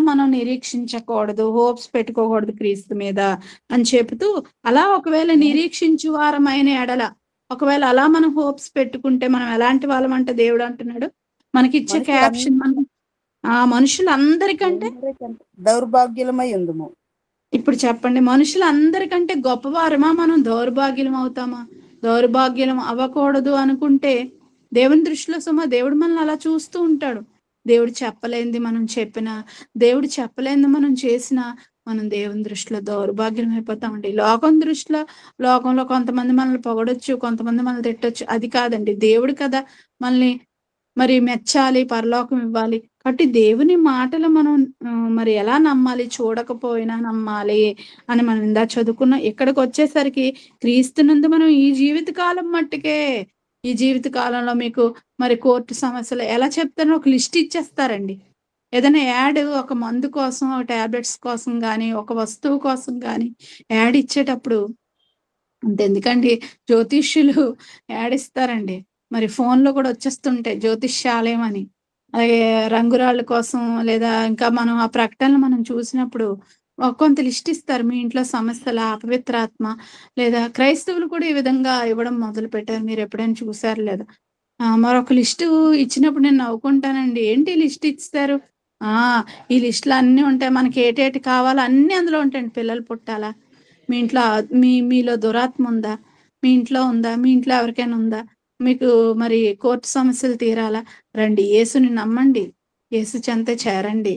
మనం నిరీక్షించకూడదు, హోప్స్ పెట్టుకోకూడదు క్రీస్తు మీద అని చెబుతూ, అలా ఒకవేళ నిరీక్షించు వారమైన ఎడల, ఒకవేళ అలా మనం హోప్స్ పెట్టుకుంటే మనం ఎలాంటి వాళ్ళం అంటే దేవుడు అంటున్నాడు మనకిచ్చే క్యాప్షన్, మనం మనుషులందరికంటే దౌర్భాగ్యులమై ఉందుము. ఇప్పుడు చెప్పండి, మనుషులందరికంటే గొప్పవారమా మనం దౌర్భాగ్యం అవుతామా? దౌర్భాగ్యం అవ్వకూడదు అనుకుంటే దేవుని దృష్టిలో దేవుడు మనల్ని అలా చూస్తూ ఉంటాడు. దేవుడు చెప్పలేంది మనం చెప్పినా, దేవుడు చెప్పలేంది మనం చేసినా మనం దేవుని దృష్టిలో దౌర్భాగ్యం అయిపోతామండి. లోకంలో కొంతమంది మనల్ని పొగడొచ్చు, కొంతమంది మనల్ని తిట్టొచ్చు, అది కాదండి. దేవుడు కదా మనల్ని మరి మెచ్చాలి, పరలోకం ఇవ్వాలి. కాబట్టి దేవుని మాటలు మనం మరి ఎలా నమ్మాలి? చూడకపోయినా నమ్మాలి అని మనం ఇందా చదువుకున్నాం. ఇక్కడికి వచ్చేసరికి క్రీస్తునందు మనం ఈ జీవిత కాలం మట్టుకే, ఈ జీవిత కాలంలో మీకు మరి కోర్టు సమస్యలు ఎలా చెప్తారో ఒక లిస్ట్ ఇచ్చేస్తారండి. ఏదైనా యాడ్, ఒక మందు కోసం, టాబ్లెట్స్ కోసం కానీ, ఒక వస్తువు కోసం కానీ యాడ్ ఇచ్చేటప్పుడు అంతెందుకండి, జ్యోతిష్యులు యాడ్ ఇస్తారండి. మరి ఫోన్లో కూడా వచ్చేస్తుంటాయి జ్యోతిష్యాలయం అని. అలాగే రంగురాళ్ళ కోసం, లేదా ఇంకా మనం ఆ ప్రకటనలు మనం చూసినప్పుడు కొంత లిస్ట్ ఇస్తారు. మీ ఇంట్లో సమస్యల, అపవిత్రాత్మ, లేదా క్రైస్తవులు కూడా ఈ విధంగా ఇవ్వడం మొదలు పెట్టారు. మీరు ఎప్పుడైనా చూసారు లేదా? మరొక లిస్టు ఇచ్చినప్పుడు నేను నవ్వుకుంటానండి. ఏంటి లిస్ట్ ఇస్తారు? ఈ లిస్టులు అన్నీ ఉంటాయి, మనకి ఏటేటి కావాలో అన్నీ అందులో ఉంటాయండి. పిల్లలు పుట్టాలా, మీ ఇంట్లో మీలో దురాత్మ ఉందా, మీ ఇంట్లో ఉందా, మీ ఇంట్లో ఎవరికైనా ఉందా, మీకు మరి కోర్టు సమస్యలు తీరాలా, రండి యేసుని నమ్మండి, యేసు చెంత చేరండి.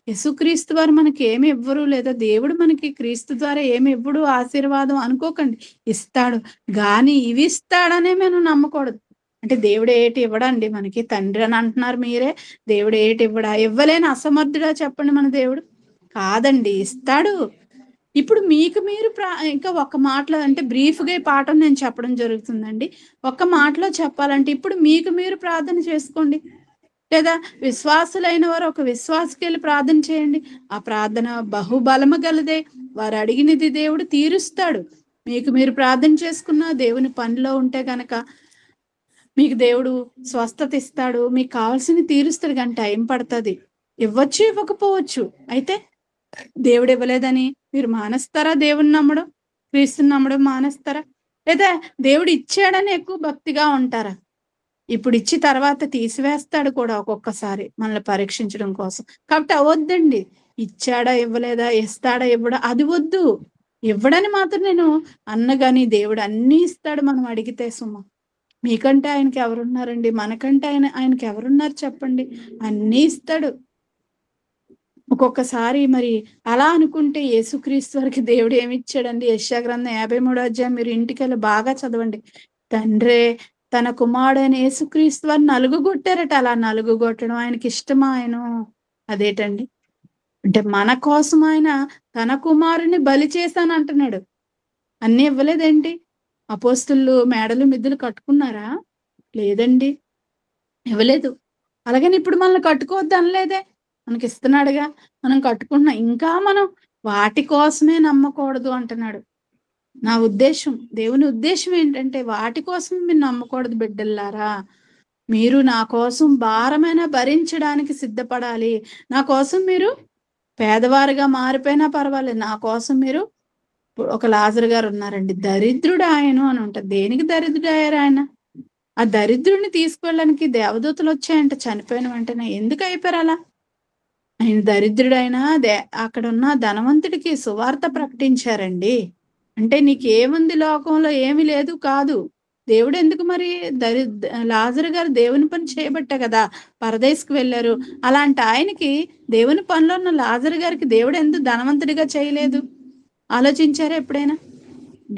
యేసుక్రీస్తు వారు మనకి ఏమి ఇవ్వరు, లేదా దేవుడు మనకి క్రీస్తు ద్వారా ఏమి ఇవ్వడు ఆశీర్వాదం అనుకోకండి, ఇస్తాడు. కానీ ఇవి ఇస్తాడనే మనం నమ్మకూడదు. అంటే దేవుడు ఏటి ఇవ్వడండి మనకి? తండ్రి అని అంటున్నారు మీరే, దేవుడు ఏటి ఇవ్వడా? ఇవ్వలేని అసమర్థుడా చెప్పండి మన దేవుడు? కాదండి, ఇస్తాడు. ఇప్పుడు మీకు మీరు ఇంకా ఒక మాటలో అంటే బ్రీఫ్గా ఈ పాఠం నేను చెప్పడం జరుగుతుందండి. ఒక్క మాటలో చెప్పాలంటే ఇప్పుడు మీకు మీరు ప్రార్థన చేసుకోండి, లేదా విశ్వాసులైన వారు ఒక విశ్వాసకి వెళ్ళి ప్రార్థన చేయండి. ఆ ప్రార్థన బహుబలము గలదే, వారు అడిగినది దేవుడు తీరుస్తాడు. మీకు మీరు ప్రార్థన చేసుకున్న దేవుని పనిలో ఉంటే గనక మీకు దేవుడు స్వస్థత ఇస్తాడు, మీకు కావాల్సిన తీరుస్తాడు, కానీ టైం పడుతుంది. ఇవ్వచ్చు, ఇవ్వకపోవచ్చు. అయితే దేవుడు ఇవ్వలేదని మీరు మానేస్తారా? దేవుని నమ్మడం, క్రీస్తుని నమ్మడం మానేస్తారా? లేదా దేవుడు ఇచ్చాడని ఎక్కువ భక్తిగా ఉంటారా? ఇప్పుడు ఇచ్చి తర్వాత తీసివేస్తాడు కూడా ఒక్కొక్కసారి మనల్ని పరీక్షించడం కోసం. కాబట్టి అవద్దండి. ఇచ్చాడా ఇవ్వలేదా, ఇస్తాడా ఇవ్వడా, అది వద్దు. ఇవ్వడని మాత్రం నేను అన్నగాని దేవుడు అన్నీ ఇస్తాడు మనం అడిగితే. సుమ, మీకంటే ఆయనకి ఎవరున్నారండి? మనకంటే ఆయనకి ఎవరున్నారు చెప్పండి? అన్నీ ఇస్తాడు. ఒక్కొక్కసారి మరి అలా అనుకుంటే యేసుక్రీస్తు వారికి దేవుడు ఏమి ఇచ్చాడండి? యెషయా గ్రంథం 53వ అధ్యాయం మీరు ఇంటికెళ్ళి బాగా చదవండి. తండ్రే తన కుమారుడైన యేసుక్రీస్తు వారిని నలుగుగొట్టారట. అలా నలుగుగొట్టడం ఆయనకి ఇష్టమా? అదేటండి? అంటే మన కోసం ఆయన తన కుమారుని బలి చేశాను అంటున్నాడు. అన్నీ ఇవ్వలేదేంటి? అపోస్తులు మేడలు మిద్దెలు కట్టుకున్నారా? లేదండి, ఇవ్వలేదు. అలాగని ఇప్పుడు మనల్ని కట్టుకోవద్దు అనలేదే, మనకి ఇస్తున్నాడుగా, మనం కట్టుకుంటున్నాం. ఇంకా మనం వాటి కోసమే నమ్మకూడదు అంటున్నాడు. నా ఉద్దేశం, దేవుని ఉద్దేశం ఏంటంటే వాటి కోసం మీరు నమ్మకూడదు బిడ్డల్లారా. మీరు నా కోసం భారమైన భరించడానికి సిద్ధపడాలి. నా కోసం మీరు పేదవారిగా మారిపోయినా పర్వాలేదు, నా కోసం మీరు. ఒక లాజరు గారు ఉన్నారండి, దరిద్రుడు ఆయన అని ఉంటుంది. దేనికి దరిద్రుడు అయ్యారు ఆయన? ఆ దరిద్రుడిని తీసుకెళ్ళడానికి దేవదూతలు వచ్చాయంట చనిపోయిన వెంటనే. ఎందుకు అయిపోయారు అలా? ఆయన దరిద్రుడైనా అక్కడ ఉన్న ధనవంతుడికి సువార్త ప్రకటించారండి. అంటే నీకేముంది లోకంలో, ఏమి లేదు కాదు. దేవుడు ఎందుకు మరి లాజరు గారు దేవుని పని చేయబట్టే కదా పరదేశకు వెళ్ళారు. అలాంటి ఆయనకి దేవుని పనిలో ఉన్న లాజరు గారికి దేవుడు ఎందుకు ధనవంతుడిగా చేయలేదు? ఆలోచించారా ఎప్పుడైనా?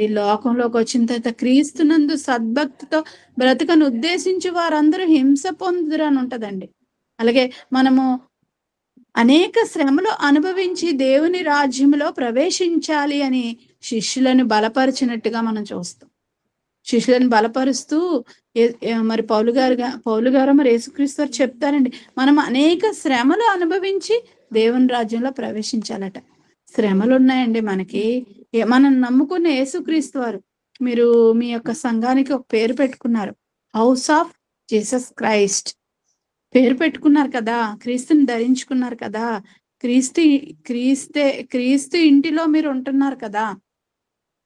ఈ లోకంలోకి వచ్చిన తర్వాత క్రీస్తునందు సద్భక్తితో బ్రతకను ఉద్దేశించి వారందరూ హింస పొందుదురు అని ఉంటదండి. అలాగే మనము అనేక శ్రమలు అనుభవించి దేవుని రాజ్యంలో ప్రవేశించాలి అని శిష్యులను బలపరిచినట్టుగా మనం చూస్తాం. శిష్యులను బలపరుస్తూ మరి పౌలు గారు మరి యేసుక్రీస్తు వారు చెప్తారండి, మనం అనేక శ్రమలు అనుభవించి దేవుని రాజ్యంలో ప్రవేశించాలట. శ్రమలు ఉన్నాయండి మనకి. మనం నమ్ముకున్న యేసుక్రీస్తు వారు, మీరు మీ యొక్క సంఘానికి ఒక పేరు పెట్టుకున్నారు, హౌస్ ఆఫ్ జీసస్ క్రైస్ట్ పేరు పెట్టుకున్నారు కదా, క్రీస్తుని ధరించుకున్నారు కదా, క్రీస్తు ఇంటిలో మీరు ఉంటున్నారు కదా.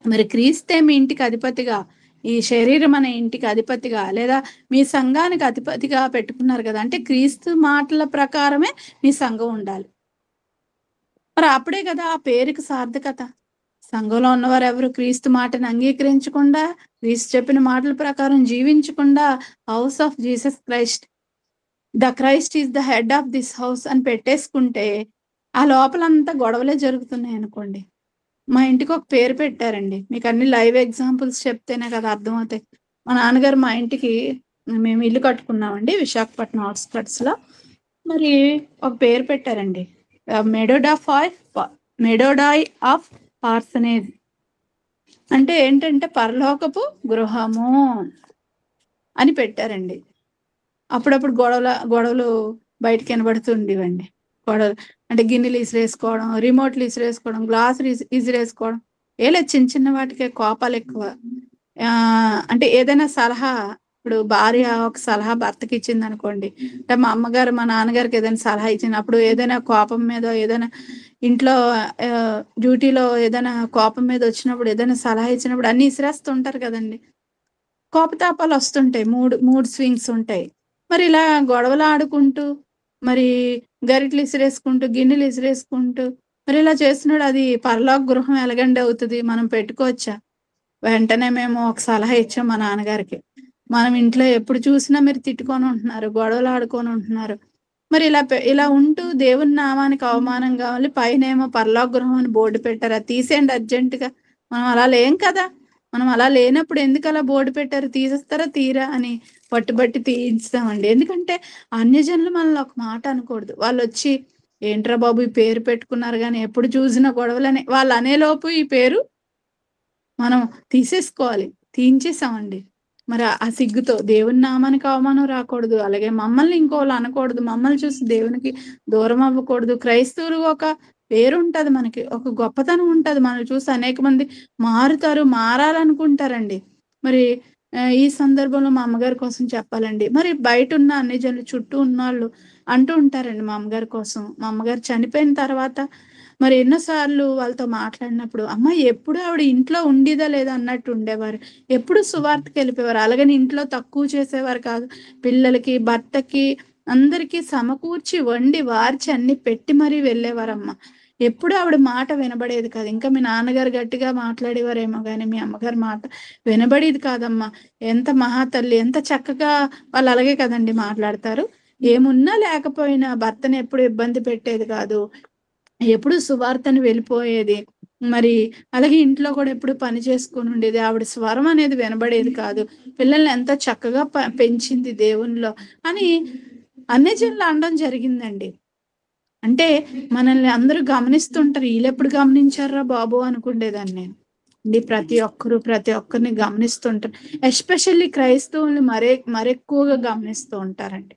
మరి క్రీస్తే మీ ఇంటికి అధిపతిగా, ఈ శరీరం అనే ఇంటికి అధిపతిగా, లేదా మీ సంఘానికి అధిపతిగా పెట్టుకున్నారు కదా. అంటే క్రీస్తు మాటల ప్రకారమే మీ సంఘం ఉండాలి. మరి అప్పుడే కదా ఆ పేరుకి సార్థకత. సంఘంలో ఉన్నవారు ఎవరు క్రీస్తు మాటను అంగీకరించకుండా, క్రీస్తు చెప్పిన మాటల ప్రకారం జీవించకుండా, house of Jesus Christ, the Christ is the head of this house అని పెట్టేసుకుంటే ఆ లోపలంతా గొడవలే జరుగుతున్నాయి అనుకోండి. మా ఇంటికి ఒక పేరు పెట్టారండి, మీకు అన్ని లైవ్ ఎగ్జాంపుల్స్ చెప్తేనే కదా అర్థమవుతాయి. మా నాన్నగారు మా ఇంటికి, మేము ఇల్లు కట్టుకున్నామండి విశాఖపట్నం అవుట్స్కట్స్ లో. మరి ఒక పేరు పెట్టారండి, మెడోడాయ్ ఆఫ్ పార్సనేజ్. అంటే ఏంటంటే పరలోకపు గృహము అని పెట్టారండి. అప్పుడప్పుడు గొడవలు బయటకు వినబడుతుండేవండి. గొడవలు అంటే గిన్నెలు ఇసిరేసుకోవడం, రిమోట్లు ఇసిరేసుకోవడం, గ్లాసులు ఇసిరేసుకోవడం, లేదు చిన్న చిన్న వాటికే కోపాలు ఎక్కువ. అంటే ఏదైనా సలహా, ఇప్పుడు భార్య ఒక సలహా భర్తకి ఇచ్చింది అనుకోండి, అంటే మా అమ్మగారు మా నాన్నగారికి ఏదైనా సలహా ఇచ్చినప్పుడు, ఏదైనా కోపం మీద, ఏదైనా ఇంట్లో డ్యూటీలో ఏదైనా కోపం మీద వచ్చినప్పుడు, ఏదైనా సలహా ఇచ్చినప్పుడు అన్ని ఇసిరేస్తుంటారు కదండి. కోపతాపాలు వస్తుంటాయి, మూడ్ స్వింగ్స్ ఉంటాయి. మరి ఇలా గొడవలు ఆడుకుంటూ, మరి గరిటలు ఇసిరేసుకుంటూ, గిన్నెలు ఇసిరేసుకుంటూ, మరి ఇలా చేస్తున్నాడు. అది పరలోక గృహం ఎలాగండి అవుతుంది? మనం పెట్టుకోవచ్చా? వెంటనే మేము ఒక సలహా ఇచ్చాం మా నాన్నగారికి, మనం ఇంట్లో ఎప్పుడు చూసినా మీరు తిట్టుకొని ఉంటున్నారు, గొడవలు ఆడుకొని ఉంటున్నారు, మరి ఇలా ఉంటూ దేవుని నామానికి అవమానం కావాలి, పైన ఏమో పరలోక గృహం అని బోర్డు పెట్టారు, అది తీసేయండి అర్జెంటుగా. మనం అలా లేం కదా. మనం అలా లేనప్పుడు ఎందుకు అలా బోర్డు పెట్టారు, తీసేస్తారా తీరా అని పట్టుబట్టి తీయించుతామండి. ఎందుకంటే అన్యజనులు మనల్ని ఒక మాట అనకూడదు. వాళ్ళు వచ్చి ఏంట్రా బాబు ఈ పేరు పెట్టుకున్నారు కానీ ఎప్పుడు చూసినా గొడవలనే వాళ్ళు అనేలోపు ఈ పేరు మనం తీసేసుకోవాలి. తీయించేసామండి. మరి ఆ సిగ్గుతో దేవుని నామానికి అవమానం రాకూడదు, అలాగే మమ్మల్ని ఇంకోళ్ళు అనకూడదు, మమ్మల్ని చూసి దేవునికి దూరం అవ్వకూడదు. క్రైస్తవులు ఒక పేరు ఉంటది, మనకి ఒక గొప్పతనం ఉంటది. మనల్ని చూసి అనేక మంది మారుతారు, మారాలనుకుంటారండి. మరి ఈ సందర్భంలో మా అమ్మగారి కోసం చెప్పాలండి. మరి బయట ఉన్న అన్ని జనులు చుట్టూ ఉన్నోళ్ళు అంటూ ఉంటారండి మా అమ్మగారి కోసం. మా అమ్మగారు చనిపోయిన తర్వాత మరి ఎన్నో సార్లు వాళ్ళతో మాట్లాడినప్పుడు, అమ్మ ఎప్పుడు ఆవిడ ఇంట్లో ఉండేదా లేదా అన్నట్టు ఉండేవారు. ఎప్పుడు సువార్తకెళ్ళిపోయేవారు. అలాగని ఇంట్లో తక్కువ చేసేవారు కాదు. పిల్లలకి, భర్తకి అందరికీ సమకూర్చి, వండి, వార్చి అన్నీ పెట్టి మరీ వెళ్ళేవారమ్మ. ఎప్పుడు ఆవిడ మాట వినబడేది కాదు. ఇంకా మీ నాన్నగారు గట్టిగా మాట్లాడేవారేమో గానీ, మీ అమ్మగారి మాట వినబడేది కాదమ్మా. ఎంత మహాతల్లి, ఎంత చక్కగా వాళ్ళు అలాగే కదండీ మాట్లాడతారు. ఏమున్నా లేకపోయినా భర్తని ఎప్పుడు ఇబ్బంది పెట్టేది కాదు. ఎప్పుడు సువార్తని వెళ్ళిపోయేది. మరి అలాగే ఇంట్లో కూడా ఎప్పుడు పని చేసుకొని ఉండేది. ఆవిడ స్వరం అనేది వినబడేది కాదు. పిల్లల్ని ఎంత చక్కగా పెంచింది దేవునిలో అని అన్యజనులు అనడం జరిగిందండి. అంటే మనల్ని అందరూ గమనిస్తుంటారు. ఈళ్ళెప్పుడు గమనించారా బాబు అనుకుండేదాన్ని నేను. ప్రతి ఒక్కరిని గమనిస్తుంటారు. ఎస్పెషల్లీ క్రైస్తవుల్ని మరెక్కువగా గమనిస్తూ ఉంటారండి.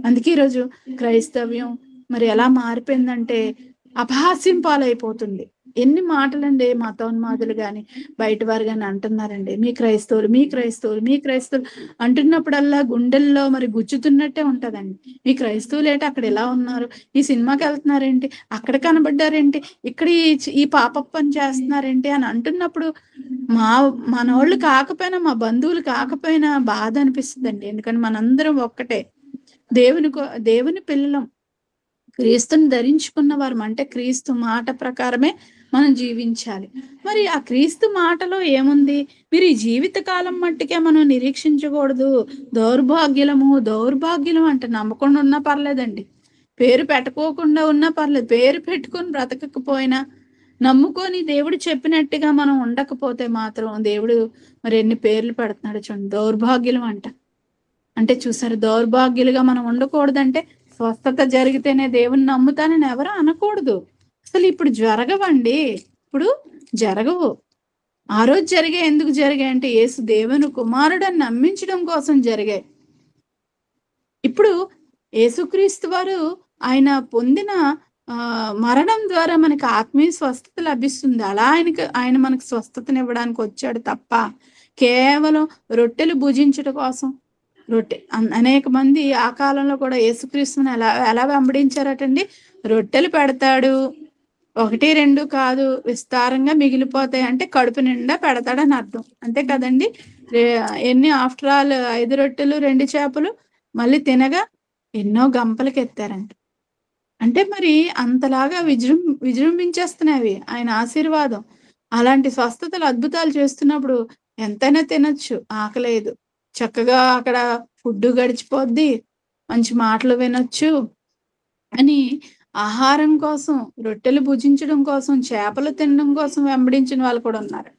అందుకే ఈరోజు క్రైస్తవ్యం మరి ఎలా మారిపోయిందంటే అపహాస్యం పాలైపోతుంది. ఎన్ని మాటలండి మతోన్మాదులు గాని బయట వారు గాని అంటున్నారండి. మీ క్రైస్తవులు అంటున్నప్పుడల్లా గుండెల్లో మరి గుచ్చుతున్నట్టే ఉంటదండి. మీ క్రైస్తవులు ఏంటి అక్కడ ఎలా ఉన్నారు, ఈ సినిమాకి వెళ్తున్నారేంటి, అక్కడ కనబడ్డారేంటి, ఇక్కడ ఈ పాప పని చేస్తున్నారేంటి అని అంటున్నప్పుడు మనోళ్ళు కాకపోయినా, మా బంధువులు కాకపోయినా బాధ అనిపిస్తుందండి. ఎందుకంటే మనందరం ఒక్కటే, దేవుని పిల్లలం, క్రీస్తుని ధరించుకున్న వారు. అంటే క్రీస్తు మాట ప్రకారమే మనం జీవించాలి. మరి ఆ క్రీస్తు మాటలో ఏముంది? మీరు ఈ జీవిత కాలం మట్టికే మనం నిరీక్షించకూడదు. దౌర్భాగ్యులం అంటే నమ్మకుండా ఉన్నా పర్లేదండి, పేరు పెట్టుకోకుండా ఉన్నా పర్లేదు, పేరు పెట్టుకొని బ్రతకకపోయినా నమ్ముకొని దేవుడు చెప్పినట్టుగా మనం ఉండకపోతే మాత్రం దేవుడు మరి ఎన్ని పేర్లు పెడుతున్నాడు చూడండి. దౌర్భాగ్యులం అంటే చూసారు, దౌర్భాగ్యులుగా మనం ఉండకూడదంటే స్వస్థత జరిగితేనే దేవుని నమ్ముతానని ఎవరు అనకూడదు. అసలు ఇప్పుడు జరగవు. ఆ రోజు జరిగాయి. ఎందుకు జరిగాయి అంటే యేసు దేవుని కుమారుడు అని నమ్మించడం కోసం జరిగాయి. ఇప్పుడు యేసుక్రీస్తు వారు ఆయన పొందిన మరణం ద్వారా మనకి ఆత్మీయ స్వస్థత లభిస్తుంది. అలా ఆయన మనకు స్వస్థతనివ్వడానికి వచ్చాడు తప్ప కేవలం రొట్టెలు భుజించడం కోసం. అనేక మంది ఆ కాలంలో కూడా యేసుక్రీస్తుని ఎలా వెంబడించారటండి. రొట్టెలు పెడతాడు, 1, 2 కాదు, విస్తారంగా మిగిలిపోతాయి అంటే కడుపు నిండా పెడతాడని అర్థం. అంతే కదండి. ఎన్ని ఆఫ్టర్ ఆల్ 5 రొట్టెలు 2 చేపలు మళ్ళీ తినగా ఎన్నో గంపలకి ఎత్తారంట. అంటే మరి అంతలాగా విజృంభించేస్తున్నాయి ఆయన ఆశీర్వాదం. అలాంటి స్వస్థతలు, అద్భుతాలు చేస్తున్నప్పుడు ఎంతైనా తినొచ్చు, ఆకలేదు. చక్కగా అక్కడ ఫుడ్ గడిచిపోద్ది, మంచి మాటలు వినొచ్చు అని ఆహారం కోసం, రొట్టెలు భుజించడం కోసం, చేపలు తినడం కోసం వెంబడించిన వాళ్ళు కూడా ఉన్నారు.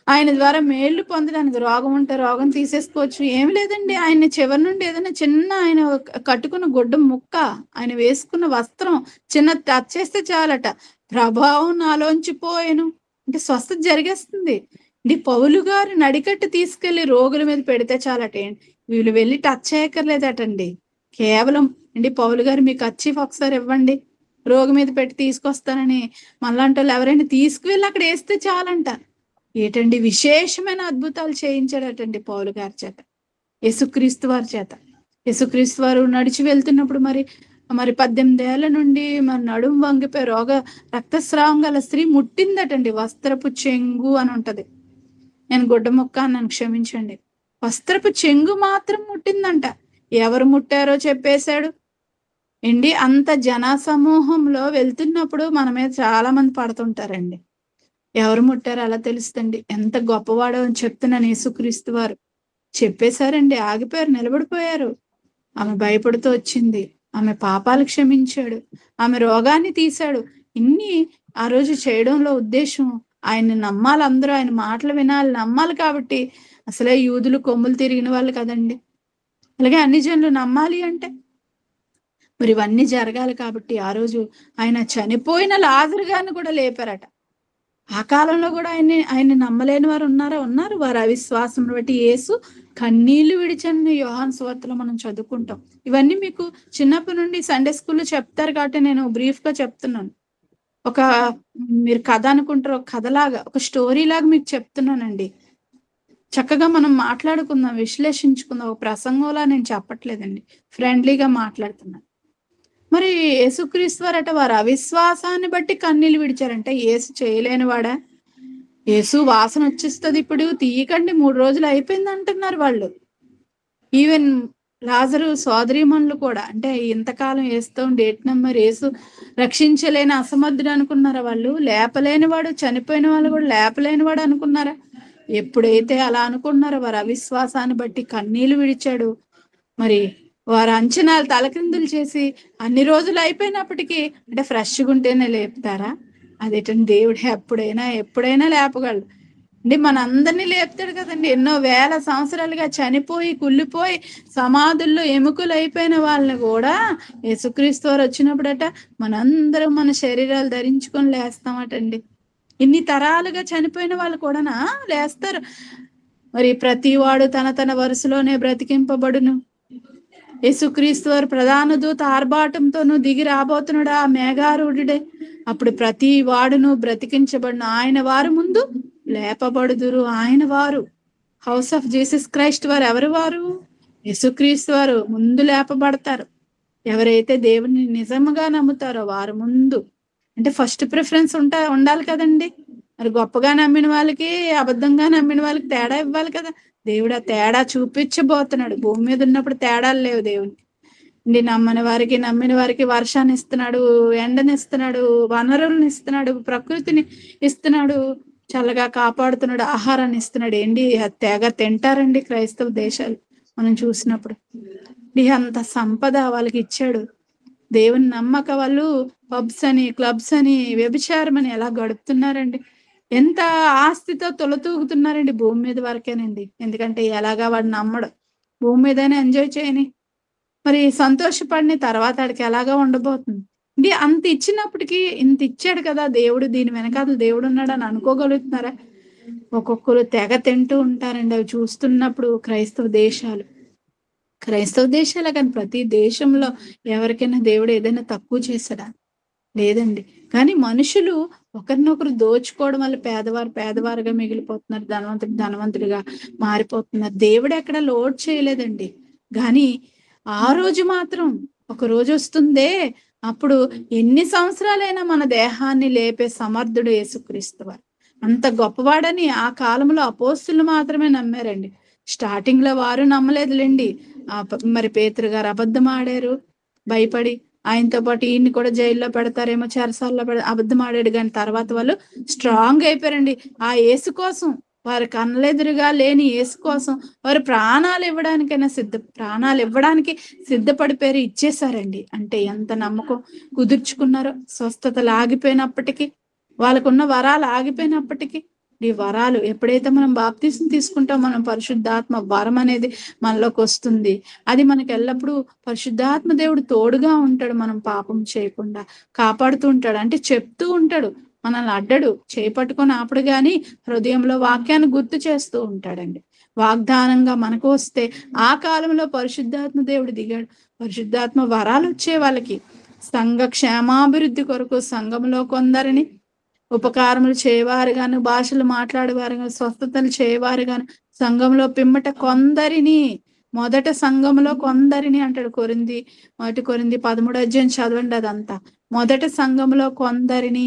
ఆయన ద్వారా మేళ్లు పొందడానికి, రోగం ఉంటే రోగం తీసేసుకోవచ్చు, ఏమి లేదండి. ఆయన చివరి నుండి ఏదైనా చిన్న ఆయన కట్టుకున్న గుడ్డ ముక్క, ఆయన వేసుకున్న వస్త్రం చిన్న టచ్ చేస్తే చాలట, ప్రభావం నాలోంచి పోయేను అంటే స్వస్థత జరిగేస్తుంది. పౌలు గారు నడికట్టు తీసుకెళ్లి రోగుల మీద పెడితే చాలట, వీళ్ళు వెళ్ళి టచ్ చేయక్కర్లేదటండి. కేవలం పౌలు గారు మీకు కర్చీఫ్ ఒకసారి ఇవ్వండి, రోగి మీద పెట్టి తీసుకొస్తానని మళ్ళాంటి వాళ్ళు ఎవరైనా తీసుకువెళ్ళి అక్కడ వేస్తే చాలంట. ఏటండి విశేషమైన అద్భుతాలు చేయించాడటండి పౌలు గారి చేత, యేసుక్రీస్తు వారి చేత. యేసుక్రీస్తు వారు నడిచి వెళ్తున్నప్పుడు మరి 18 ఏళ్ల నుండి మరి నడుము వంగిపోయి రక్తస్రావం గల స్త్రీ ముట్టిందటండి. వస్త్రపు చెంగు అని ఉంటది, నేను గుడ్డ ముక్క అన్నాను, క్షమించండి. వస్త్రపు చెంగు మాత్రం ముట్టిందంట. ఎవరు ముట్టారో చెప్పేశాడు. అంత జన సమూహంలో వెళ్తున్నప్పుడు మన మీద చాలా మంది పడుతుంటారండి. ఎవరు ముట్టారో అలా తెలుస్తుంది. ఎంత గొప్పవాడో అని చెప్తున్నాను. యేసుక్రీస్తు వారు చెప్పేశారండి, ఆగిపోయారు, నిలబడిపోయారు. ఆమె భయపడుతూ వచ్చింది, ఆమె పాపాలు క్షమించాడు, ఆమె రోగాన్ని తీశాడు. ఇన్ని ఆ రోజు చేయడంలో ఉద్దేశం ఆయన్ని నమ్మాలి, అందరూ ఆయన మాటలు వినాలి, నమ్మాలి. కాబట్టి అసలే యూదులు కొమ్ములు తిరిగిన వాళ్ళు కదండి. అలాగే అన్ని జనులు నమ్మాలి అంటే మరి ఇవన్నీ జరగాలి. కాబట్టి ఆ రోజు ఆయన చనిపోయిన లాజరు గారిని కూడా లేపారట. ఆ కాలంలో కూడా ఆయన్ని నమ్మలేని వారు ఉన్నారు. వారి అవిశ్వాసం బట్టి యేసు కన్నీళ్లు విడిచని యోహాను సువార్తలో మనం చదువుకుంటాం. ఇవన్నీ మీకు చిన్నప్పటి నుండి సండే స్కూల్లో చెప్తారు కాబట్టి నేను బ్రీఫ్ గా చెప్తున్నాను. మీరు కథ అనుకుంటారు, ఒక కథలాగా, ఒక స్టోరీ లాగా మీకు చెప్తున్నానండి. చక్కగా మనం మాట్లాడుకుందాం, విశ్లేషించుకుందాం. ఒక ప్రసంగంలా నేను చెప్పట్లేదండి, ఫ్రెండ్లీగా మాట్లాడుతున్నాను. మరి యేసుక్రీస్తు వారట వారు అవిశ్వాసాన్ని బట్టి కన్నీళ్ళు విడిచారంటే యేసు చేయలేనివాడా? యేసు వాసన వచ్చేస్తుంది, ఇప్పుడు తీయకండి 3 రోజులు అయిపోయింది అంటున్నారు వాళ్ళు. ఈవెన్ లాజరు సోదరీమణులు కూడా, అంటే ఇంతకాలం యేసుతో డేట్ నెంబర్, యేసు రక్షించలేని అసమర్థుడు అనుకున్నారా వాళ్ళు? లేపలేనివాడు, చనిపోయిన వాళ్ళు కూడా లేపలేనివాడు అనుకున్నారా? ఎప్పుడైతే అలా అనుకున్నారో వారు అవిశ్వాసాన్ని బట్టి కన్నీళ్లు విడిచాడు. మరి వారు అంచనాలు తలకిందులు చేసి అన్ని రోజులు అయిపోయినప్పటికీ, అంటే ఫ్రెష్గా ఉంటేనే లేపుతారా? అదేటండి, దేవుడు ఎప్పుడైనా లేపగలడు అండి. మనందరినీ లేపుతాడు కదండి. ఎన్నో వేల సంవత్సరాలుగా చనిపోయి కుళ్ళిపోయి సమాధుల్లో ఎముకలు అయిపోయిన వాళ్ళని కూడా యేసుక్రీస్తు వారు వచ్చినప్పుడట మనందరం మన శరీరాలు ధరించుకొని లేస్తామటండి. ఇన్ని తరాలుగా చనిపోయిన వాళ్ళు కూడానా లేస్తారు. మరి ప్రతి వాడు తన తన వరుసలోనే బ్రతికింపబడును. యేసుక్రీస్తు వారు ప్రధాన దూత ఆర్భాటంతోనూ దిగి రాబోతున్నాడు ఆ మేఘారూఢుడే. అప్పుడు ప్రతి వాడును బ్రతికించబడిన ఆయన వారు ముందు లేపబడుదురు. ఆయన వారు హౌస్ ఆఫ్ జీసస్ క్రైస్ట్ వారు ఎవరు? వారు యేసుక్రీస్తు వారు ముందు లేపబడతారు. ఎవరైతే దేవుని నిజముగా నమ్ముతారో వారు ముందు, అంటే ఫస్ట్ ప్రిఫరెన్స్ ఉండాలి కదండి. మరి గొప్పగా నమ్మిన వాళ్ళకి, అబద్ధంగా నమ్మిన వాళ్ళకి తేడా ఇవ్వాలి కదా. దేవుడు ఆ తేడా చూపించబోతున్నాడు. భూమి మీద ఉన్నప్పుడు తేడాలు లేవు దేవునికి. నమ్మని వారికి, నమ్మిన వారికి వర్షాన్ని ఇస్తున్నాడు, ఎండని ఇస్తున్నాడు, వనరులను ఇస్తున్నాడు, ప్రకృతిని ఇస్తున్నాడు, చల్లగా కాపాడుతున్నాడు, ఆహారాన్ని ఇస్తున్నాడు. తెగ తింటారండి క్రైస్తవ దేశాలు మనం చూసినప్పుడు. అంత సంపద వాళ్ళకి ఇచ్చాడు. దేవుని నమ్మక వాళ్ళు పబ్స్ అని, క్లబ్స్ అని, వ్యభిచారం అని ఎలా గడుపుతున్నారండి. ఎంత ఆస్తితో తొలతూగుతున్నారండి భూమి మీద వరకేనండి. ఎందుకంటే ఎలాగా వాడు నమ్మడు, భూమి మీదనే ఎంజాయ్ చేయని, మరి సంతోషపడిన తర్వాత ఆడికి ఎలాగా ఉండబోతుంది. అంత ఇచ్చినప్పటికీ ఇంత ఇచ్చాడు కదా దేవుడు, దీని వెనకాల దేవుడు ఉన్నాడు అని అనుకోగలుగుతున్నారా? ఒక్కొక్కరు తెగ తింటూ ఉంటారండి అవి చూస్తున్నప్పుడు. క్రైస్తవ దేశాలే కానీ ప్రతి దేశంలో ఎవరికైనా దేవుడు ఏదైనా తక్కువ చేశాడా? లేదండి. కానీ మనుషులు ఒకరినొకరు దోచుకోవడం వల్ల పేదవారుగా మిగిలిపోతున్నారు, ధనవంతుడిగా మారిపోతున్నారు. దేవుడు ఎక్కడ లోడ్ చేయలేదండి. కానీ ఆ రోజు మాత్రం ఒక రోజు వస్తుందే, అప్పుడు ఎన్ని సంవత్సరాలైనా మన దేహాన్ని లేపే సమర్థుడు యేసుక్రీస్తు వారు. అంత గొప్పవాడని ఆ కాలంలో అపోస్తులు మాత్రమే నమ్మారండి. స్టార్టింగ్ లో వారు నమ్మలేదులేండి. మరి పేతురు గారు అబద్ధం ఆడారు భయపడి. ఆయనతో పాటు ఈయన్ని కూడా జైల్లో పెడతారేమో, చెరసాల్లో అబద్ధం ఆడాడు. కానీ తర్వాత వాళ్ళు స్ట్రాంగ్ అయిపోయారండి. ఆ యేసు కోసం, వారి కళ్ళెదురుగా లేని యేసు కోసం వారు ప్రాణాలు ఇవ్వడానికి సిద్ధపడిపోయారు, ఇచ్చేసారండి. అంటే ఎంత నమ్మకం కుదుర్చుకున్నారో. స్వస్థతలు ఆగిపోయినప్పటికీ, వాళ్ళకున్న వరాలు ఆగిపోయినప్పటికీ, ఈ వరాలు ఎప్పుడైతే మనం బాప్తిసం తీసుకుంటాం, మనం పరిశుద్ధాత్మ వరం అనేది మనలోకి వస్తుంది. అది మనకి ఎల్లప్పుడూ పరిశుద్ధాత్మ దేవుడు తోడుగా ఉంటాడు. మనం పాపం చేయకుండా కాపాడుతూ ఉంటాడు. అంటే చెప్తూ ఉంటాడు, మనల్ని అడ్డడు, చేపట్టుకొని ఆపడు, కానీ హృదయంలో వాక్యాన్ని గుర్తు చేస్తూ ఉంటాడండి. వాగ్దానంగా మనకు వస్తే ఆ కాలంలో పరిశుద్ధాత్మ దేవుడు దిగాడు. పరిశుద్ధాత్మ వరాలు వచ్చే వాళ్ళకి సంఘ క్షేమాభివృద్ధి కొరకు సంఘంలో కొందరిని ఉపకారములు చేయవారుగాను, భాషలు మాట్లాడేవారుగాను, స్వస్థతలు చేయవారుగాను, సంఘంలో పిమ్మట కొందరిని, మొదట సంఘంలో కొందరిని అంటాడు. మొదటి కొరింథీ 13 చదవండి. అదంతా మొదట సంఘంలో కొందరిని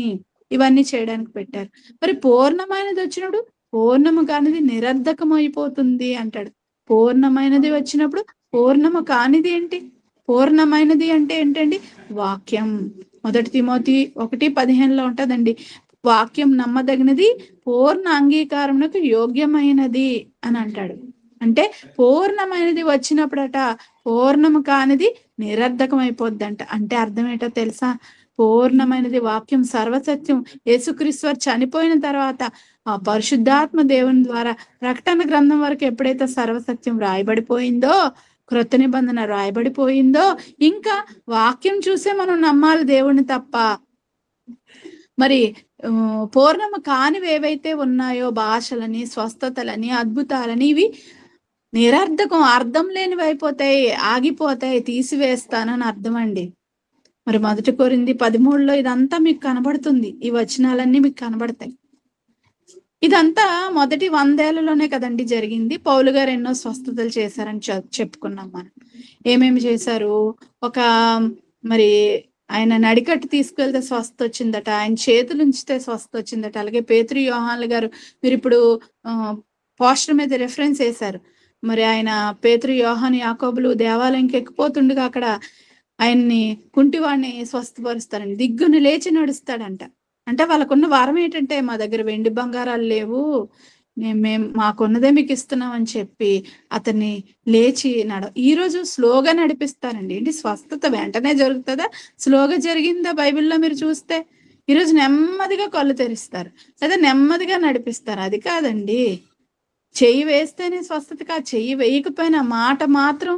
ఇవన్నీ చేయడానికి పెట్టారు. మరి పూర్ణమైనది వచ్చినప్పుడు పూర్ణము కానిది నిరర్ధకం అయిపోతుంది అంటాడు. పూర్ణమైనది వచ్చినప్పుడు పూర్ణము కానిది ఏంటి? పూర్ణమైనది అంటే ఏంటండి? వాక్యం. మొదటి తిమోతి 1:15 ఉంటదండి. వాక్యం నమ్మదగినది, పూర్ణ అంగీకారమునకు యోగ్యమైనది అని అంటాడు. అంటే పూర్ణమైనది వచ్చినప్పుడట పూర్ణము కానిది నిరర్ధకం అయిపోద్దంట. అంటే అర్థం ఏంటో తెలుసా? పూర్ణమైనది వాక్యం, సర్వసత్యం. యేసుక్రీస్తు వారు చనిపోయిన తర్వాత ఆ పరిశుద్ధాత్మ దేవుని ద్వారా ప్రకటన గ్రంథం వరకు ఎప్పుడైతే సర్వసత్యం రాయబడిపోయిందో, క్రొత్త నిబంధన రాయబడిపోయిందో, ఇంకా వాక్యం చూసే మనం నమ్మాలి దేవుని తప్ప. మరి పూర్ణము కానివి ఏవైతే ఉన్నాయో, భాషలని, స్వస్థతలని, అద్భుతాలని, ఇవి నిరర్ధకం, అర్థం లేనివి అయిపోతాయి, ఆగిపోతాయి, తీసివేస్తానని అర్థం అండి. మరి మొదటి కొరింథీ 13 ఇదంతా మీకు కనబడుతుంది. ఈ వచనాలన్నీ మీకు కనబడతాయి. ఇదంతా మొదటి 100 ఏళ్లలోనే కదండి జరిగింది. పౌలు గారు ఎన్నో స్వస్థతలు చేశారని చెప్పుకున్నాం మనం. ఏమేమి చేశారు? ఒక మరి ఆయన నడికట్టు తీసుకెళ్తే స్వస్థత వచ్చిందట. ఆయన చేతులు ఉంచితే స్వస్థత వచ్చిందట. అలాగే పేతురు, యోహాన్లు గారు మీరిప్పుడు పోస్టర్ మీద రిఫరెన్స్ వేశారు. మరి ఆయన పేతురు, యోహాను, యాకోబులు దేవాలయంకి ఎక్కిపోతుండగా అక్కడ ఆయన్ని కుంటివాడిని స్వస్థపరుస్తారండి. దిగ్గుని లేచి నడుస్తాడంట. అంటే వాళ్ళకున్న వారం ఏంటంటే, మా దగ్గర వెండి బంగారాలు లేవు, మేము మాకున్నదే మీకు ఇస్తున్నాం అని చెప్పి అతన్ని లేచి ఈరోజు స్లోగా నడిపిస్తారండి. ఏంటి స్వస్థత వెంటనే జరుగుతుందా? స్లోగా జరిగిందా బైబిల్లో మీరు చూస్తే? ఈరోజు నెమ్మదిగా కళ్ళు తెరుస్తారు, లేదా నెమ్మదిగా నడిపిస్తారు. అది కాదండి, చెయ్యి వేస్తేనే స్వస్థత కాదు, చెయ్యి వేయకపోయినా మాట మాత్రం.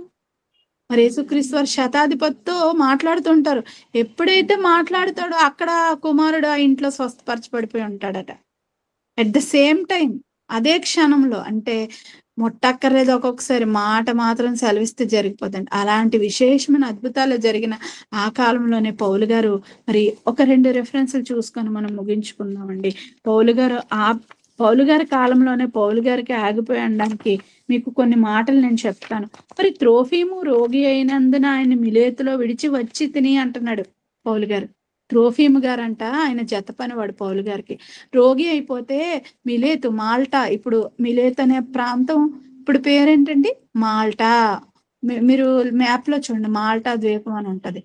మరి యేసుక్రీస్తు వారు శతాధిపతితో మాట్లాడుతుంటారు. ఎప్పుడైతే మాట్లాడుతాడో అక్కడ కుమారుడు ఆ ఇంట్లో స్వస్థపరచబడిపోయి ఉంటాడట. అట్ ద సేమ్ టైం అదే క్షణంలో, అంటే ముట్టక్కర్లేదు, ఒక్కొక్కసారి మాట మాత్రం సెలవిస్తే జరిగిపోతుంది. అలాంటి విశేషమైన అద్భుతాలు జరిగిన ఆ కాలంలోనే పౌలు గారు, మరి ఒక 2 రెఫరెన్స్లు చూసుకొని మనం ముగించుకుందామండి. పౌలు గారి కాలంలోనే పౌలు గారికి ఆగిపోయి అనడానికి మీకు కొన్ని మాటలు నేను చెప్తాను. మరి త్రోఫీము రోగి అయినందున ఆయన మిలేతులో విడిచి వచ్చి తిని అంటున్నాడు పౌలు గారు. త్రోఫీము గారంట ఆయన జత పనివాడు పౌలు గారికి. రోగి అయిపోతే మిలేతు, మాల్టా, ఇప్పుడు మిలేత్ అనే ప్రాంతం ఇప్పుడు పేరేంటండి? మాల్టా. మీరు మ్యాప్ లో చూడండి, మాల్టా ద్వీపం అని ఉంటది,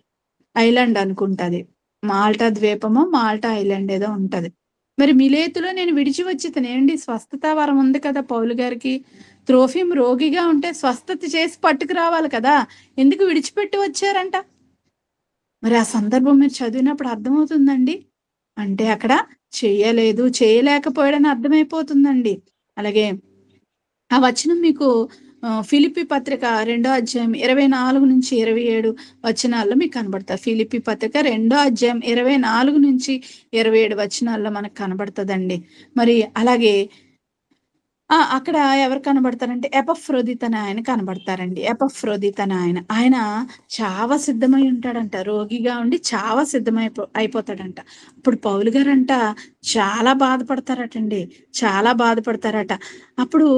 ఐలాండ్ అనుకుంటది. మాల్టా ద్వీపము, మాల్టా ఐలాండ్ ఏదో ఉంటది. మరి మిలేతులో నేను విడిచి వచ్చి తినేయండి. స్వస్థత వరం ఉంది కదా పౌలు గారికి. త్రోఫీం రోగిగా ఉంటే స్వస్థత చేసి పట్టుకు రావాలి కదా, ఎందుకు విడిచిపెట్టి వచ్చారంట? మరి ఆ సందర్భం మీరు చదివినప్పుడు అర్థమవుతుందండి. అంటే అక్కడ చేయలేకపోయాడని అర్థమైపోతుందండి. అలాగే ఆ వచనం మీకు ఫిలిప్పి పత్రిక 2వ అధ్యాయం 24 నుంచి 27 వచనాల్లో మీకు కనబడతారు. ఫిలిప్పి పత్రిక 2వ అధ్యాయం 24 నుంచి 27 వచనాల్లో మనకు కనబడుతుందండి. మరి అలాగే అక్కడ ఎవరు కనబడతారంటే ఎపఫ్రోదిత్ అని ఆయన కనబడతారండి. ఎపఫ్రోదిత్ అని ఆయన చావ సిద్ధమై ఉంటాడంట. రోగిగా ఉండి చావ అయిపోతాడంట. అప్పుడు పౌలు గారంట చాలా బాధపడతారటండి, చాలా బాధపడతారట. అప్పుడు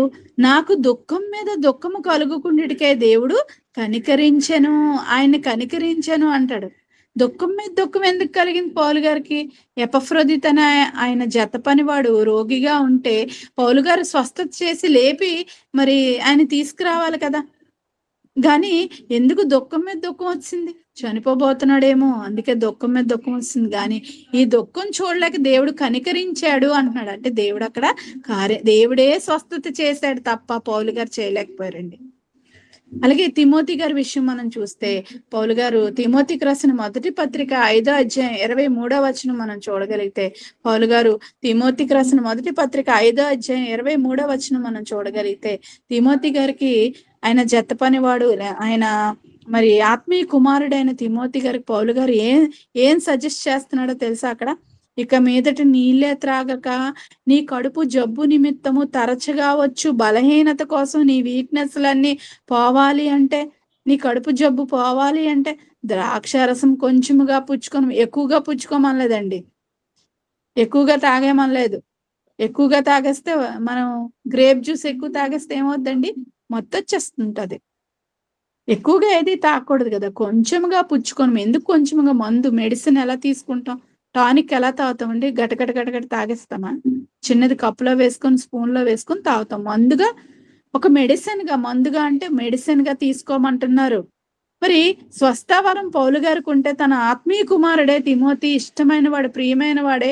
నాకు దుఃఖం మీద దుఃఖము కలుగుకుండిటికే దేవుడు కనికరించెను, ఆయన్ని కనికరించెను అంటాడు. దుఃఖం మీద దుఃఖం ఎందుకు కలిగింది పౌలు గారికి? ఎపఫ్రోదిత్ అనే ఆయన జత పనివాడు రోగిగా ఉంటే పౌలు గారు స్వస్థత చేసి లేపి మరి ఆయన తీసుకురావాలి కదా. గాని ఎందుకు దుఃఖం మీద దుఃఖం వచ్చింది? చనిపోబోతున్నాడేమో, అందుకే దుఃఖం మీద దుఃఖం వచ్చింది. కానీ ఈ దుఃఖం చూడలేక దేవుడు కనికరించాడు అంటున్నాడు. అంటే దేవుడు అక్కడ దేవుడే స్వస్థత చేశాడు తప్ప పౌలు గారు చేయలేకపోయారండి. అలాగే తిమోతి గారి విషయం మనం చూస్తే, పౌలు గారు తిమోతికి రాసిన మొదటి పత్రిక 5వ అధ్యాయం 23వ వచనం మనం చూడగలిగితే, పౌలు గారు తిమోతికి రాసిన మొదటి పత్రిక 5వ అధ్యాయం 23వ వచనం మనం చూడగలిగితే, తిమోతి గారికి ఆయన జత పనివాడు, ఆయన మరి ఆత్మీయ కుమారుడైన తిమోతి గారికి పౌలు గారు ఏం సజెస్ట్ చేస్తున్నాడో తెలుసా? అక్కడ ఇక మీదట నీళ్ళే త్రాగక నీ కడుపు జబ్బు నిమిత్తము తరచుగా వచ్చు బలహీనత కోసం నీ వీక్నెస్లన్నీ పోవాలి అంటే, నీ కడుపు జబ్బు పోవాలి అంటే ద్రాక్షారసం కొంచెముగా పుచ్చుకొని, ఎక్కువగా పుచ్చుకోమనలేదండి, ఎక్కువగా తాగేమనలేదు. ఎక్కువగా తాగేస్తే, మనం గ్రేప్ జ్యూస్ ఎక్కువ తాగేస్తే ఏమవుద్దండి? మొత్తం వచ్చేస్తుంటది. ఎక్కువగా ఏది తాగకూడదు కదా, కొంచెముగా పుచ్చుకొని. ఎందుకు కొంచెముగా? మందు మెడిసిన్ ఎలా తీసుకుంటాం, టానిక్ ఎలా తాగుతామండి? గటగట గటగట తాగేస్తామా? చిన్నది కప్పులో వేసుకొని స్పూన్లో వేసుకొని తాగుతాం. మందుగా, ఒక మెడిసిన్ గా, మందుగా అంటే మెడిసిన్ గా తీసుకోమంటున్నారు. మరి స్వస్థవరం పౌలు గారికి ఉంటే తన ఆత్మీయ కుమారుడే తిమోతి ఇష్టమైన వాడు, ప్రియమైన వాడే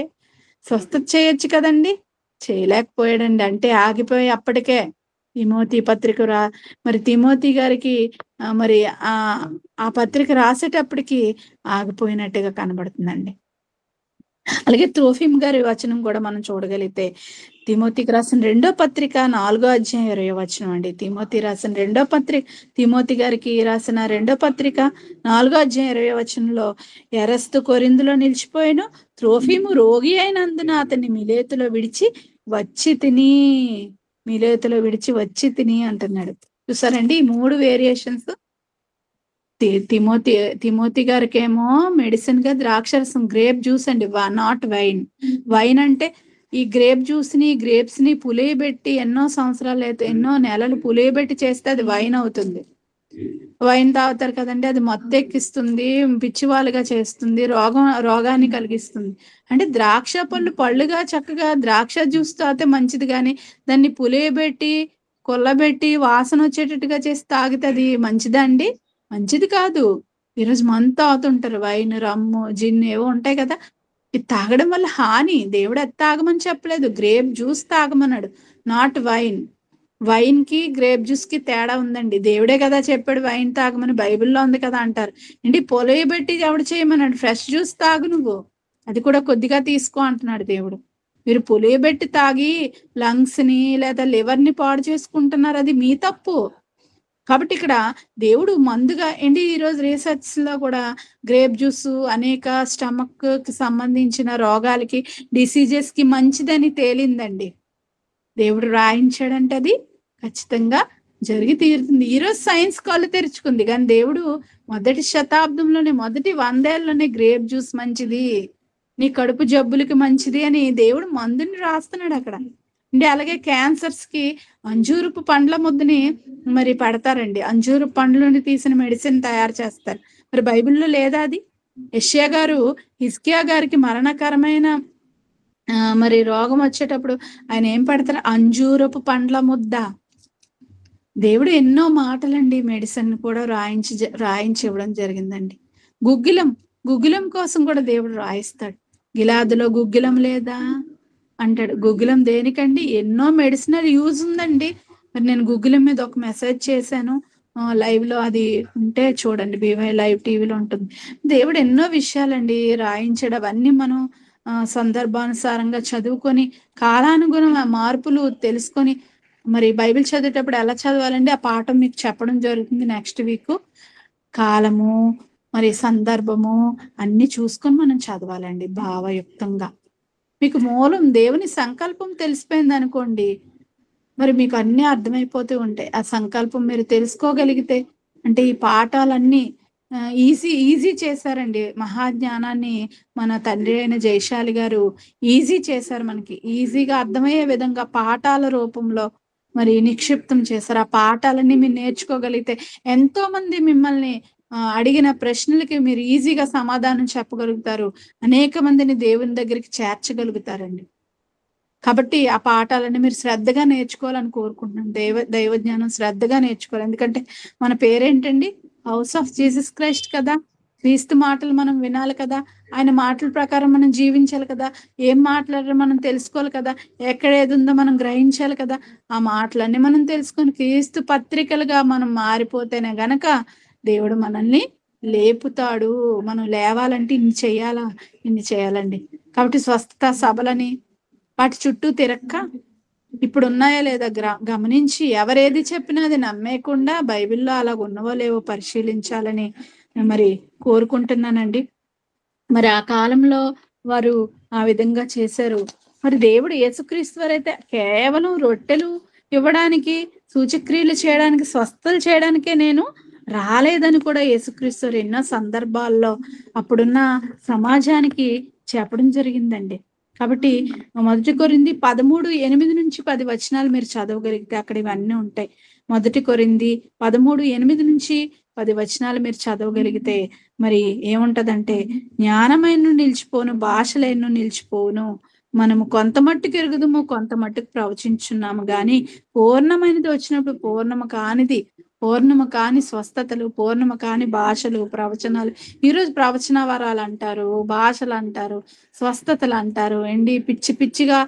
స్వస్థత చేయొచ్చు కదండి, చేయలేకపోయాడండి. అంటే ఆగిపోయి అప్పటికే తిమోతి పత్రిక మరి తిమోతి గారికి మరి ఆ పత్రిక రాసేటప్పటికి ఆగిపోయినట్టుగా కనబడుతుందండి. అలాగే త్రోఫిమ్ గారి వచనం కూడా మనం చూడగలిగితే, తిమోతికి రాసిన 2వ పత్రిక 4వ అధ్యాయం 20వ వచనం అండి. తిమోతి గారికి రాసిన 2వ పత్రిక 4వ అధ్యాయం 20వ వచనంలో, ఎరస్తు కొరింథులో నిలిచిపోయాను, త్రోఫిము రోగి అయినందున అతన్ని మిలేతులో విడిచి వచ్చి తిని అంటున్నాడు. చూసారండి ఈ 3 వేరియేషన్స్. తిమోతి గారికి ఏమో మెడిసిన్ గా ద్రాక్షరసం, గ్రేప్ జ్యూస్ అండి, నాట్ వైన్. వైన్ అంటే ఈ గ్రేప్ జ్యూస్ని గ్రేప్స్ని పులియబెట్టి ఎన్నో సంవత్సరాలు అయితే ఎన్నో నెలలు పులియబెట్టి చేస్తే అది వైన్ అవుతుంది. వైన్ తాగుతారు కదండి, అది మత్తు ఎక్కిస్తుంది, పిచ్చివాలుగా చేస్తుంది, రోగాన్ని కలిగిస్తుంది. అంటే ద్రాక్ష పళ్ళుగా చక్కగా ద్రాక్ష జ్యూస్ తాగితే మంచిది, కానీ దాన్ని పులియబెట్టి కొల్లబెట్టి వాసన వచ్చేటట్టుగా చేసి తాగితే అది మంచిదా అండి? మంచిది కాదు. ఈరోజు మందు తాగుతుంటారు, వైన్, రమ్ము, జిన్ ఏవో ఉంటాయి కదా. ఇది తాగడం వల్ల హాని. దేవుడు అది తాగమని చెప్పలేదు, గ్రేప్ జ్యూస్ తాగమన్నాడు, నాట్ వైన్. వైన్ కి గ్రేప్ జ్యూస్ కి తేడా ఉందండి. దేవుడే కదా చెప్పాడు వైన్ తాగమని, బైబిల్లో ఉంది కదా అంటారు. ఏంటి పొలయబెట్టి ఎవడు చేయమన్నాడు? ఫ్రెష్ జ్యూస్ తాగు నువ్వు, అది కూడా కొద్దిగా తీసుకో అంటున్నాడు దేవుడు. మీరు పులియబెట్టి తాగి లంగ్స్ ని లేదా లివర్ ని పాడు చేసుకుంటున్నారు, అది మీ తప్పు. కాబట్టి ఇక్కడ దేవుడు మందుగా ఏంటి, ఈరోజు రీసెర్చ్ లో కూడా గ్రేప్ జ్యూస్ అనేక స్టమక్ కి సంబంధించిన రోగాలకి, డిసీజెస్ కి మంచిదని తేలిందండి. దేవుడు రాయించాడంటే అది ఖచ్చితంగా జరిగి తీరుతుంది. ఈరోజు సైన్స్ కళ్ళు తెరుచుకుంది, కానీ దేవుడు మొదటి శతాబ్దంలోనే, మొదటి 100 ఏళ్లలోనే గ్రేప్ జ్యూస్ మంచిది, నీ కడుపు జబ్బులకి మంచిది అని దేవుడు మందుని రాస్తున్నాడు అక్కడ. అంటే అలాగే క్యాన్సర్స్ కి అంజూరపు పండ్ల ముద్దని మరి పడతారండి, అంజూరపు పండ్లని తీసిన మెడిసిన్ తయారు చేస్తారు. మరి బైబిల్లో లేదా అది? యెషయా గారు హిజ్కియా గారికి మరణకరమైన మరి రోగం వచ్చేటప్పుడు ఆయన ఏం పడతారు? అంజూరపు పండ్ల ముద్ద. దేవుడు ఎన్నో మాటలండి మెడిసిన్ కూడా రాయించి ఇవ్వడం జరిగిందండి. గుగ్గిలం కోసం కూడా దేవుడు రాయిస్తాడు. గిలాదులో గుగ్గిలం లేదా అంటాడు. గుగ్గిలం దేనికండి? ఎన్నో మెడిసినల్ యూజ్ ఉందండి. మరి నేను గుగ్గిలం మీద ఒక మెసేజ్ చేశాను లైవ్ లో, అది ఉంటే చూడండి, బీవై లైవ్ టీవీలో ఉంటుంది. దేవుడు ఎన్నో విషయాలండి రాయించాడు. అవన్నీ మనం సందర్భానుసారంగా చదువుకొని కాలానుగుణ మార్పులు తెలుసుకొని, మరి బైబిల్ చదివేటప్పుడు ఎలా చదవాలండి, ఆ పాఠం మీకు చెప్పడం జరుగుతుంది నెక్స్ట్ వీక్. కాలము మరి సందర్భము అన్ని చూసుకొని మనం చదవాలండి భావయుక్తంగా. మీకు మూలం దేవుని సంకల్పం తెలిసిపోయింది అనుకోండి, మరి మీకు అన్ని అర్థమైపోతూ ఉంటాయి. ఆ సంకల్పం మీరు తెలుసుకోగలిగితే, అంటే ఈ పాఠాలన్నీ ఈజీ చేశారండి. మహాజ్ఞానాన్ని మన తండ్రి అయిన జయశాలి గారు ఈజీ చేశారు, మనకి ఈజీగా అర్థమయ్యే విధంగా పాఠాల రూపంలో మరి నిక్షిప్తం చేశారు. ఆ పాఠాలన్నీ మీరు నేర్చుకోగలిగితే ఎంతో మంది మిమ్మల్ని అడిగిన ప్రశ్నలకి మీరు ఈజీగా సమాధానం చెప్పగలుగుతారు, అనేక మందిని దేవుని దగ్గరికి చేర్చగలుగుతారండి. కాబట్టి ఆ పాఠాలన్నీ మీరు శ్రద్ధగా నేర్చుకోవాలని కోరుకుంటున్నాను. దైవజ్ఞానం శ్రద్ధగా నేర్చుకోవాలి. ఎందుకంటే మన పేరేంటండి? హౌస్ ఆఫ్ జీసస్ క్రైస్ట్ కదా. క్రీస్తు మాటలు మనం వినాలి కదా, ఆయన మాటల ప్రకారం మనం జీవించాలి కదా, ఏం మాట్లాడారో మనం తెలుసుకోవాలి కదా, ఎక్కడ ఏది ఉందో మనం గ్రహించాలి కదా. ఆ మాటలన్నీ మనం తెలుసుకొని క్రీస్తు పత్రికలుగా మనం మారిపోతేనే గనక దేవుడు మనల్ని లేపుతాడు. మనం లేవాలంటే ఇన్ని చేయాలండి. కాబట్టి స్వస్థత సభలని వాటి చుట్టూ తిరక్క ఇప్పుడు ఉన్నాయా లేదా గమనించి, ఎవరేది చెప్పినా అది నమ్మేయకుండా బైబిల్లో అలా ఉన్నవో లేవో పరిశీలించాలని మరి కోరుకుంటున్నానండి. మరి ఆ కాలంలో వారు ఆ విధంగా చేశారు. మరి దేవుడు యేసుక్రీస్తు వారైతే కేవలం రొట్టెలు ఇవ్వడానికి, సూచక్రియలు చేయడానికి, స్వస్థలు చేయడానికే నేను రాలేదని కూడా యేసుక్రీస్తు వారు ఎన్నో సందర్భాల్లో అప్పుడున్న సమాజానికి చెప్పడం జరిగిందండి. కాబట్టి 1 కొరింథీ 13:8-10 మీరు చదవగలిగితే అక్కడ ఇవన్నీ ఉంటాయి. 1 కొరింథీ 13:8-10 మీరు చదవగలిగితే మరి ఏముంటదంటే, జ్ఞానమైన నిలిచిపోను, భాషలైన నిలిచిపోను, మనము కొంత మట్టుకు ఎరుగుదుము, కొంత మట్టుకు ప్రవచించున్నాము, గాని పూర్ణమైనది వచ్చినప్పుడు పూర్ణము కాని స్వస్థతలు, పూర్ణము కాని భాషలు, ప్రవచనాలు. ఈరోజు ప్రవచన వరాలు అంటారు, భాషలు అంటారు, స్వస్థతలు అంటారు. పిచ్చి పిచ్చిగా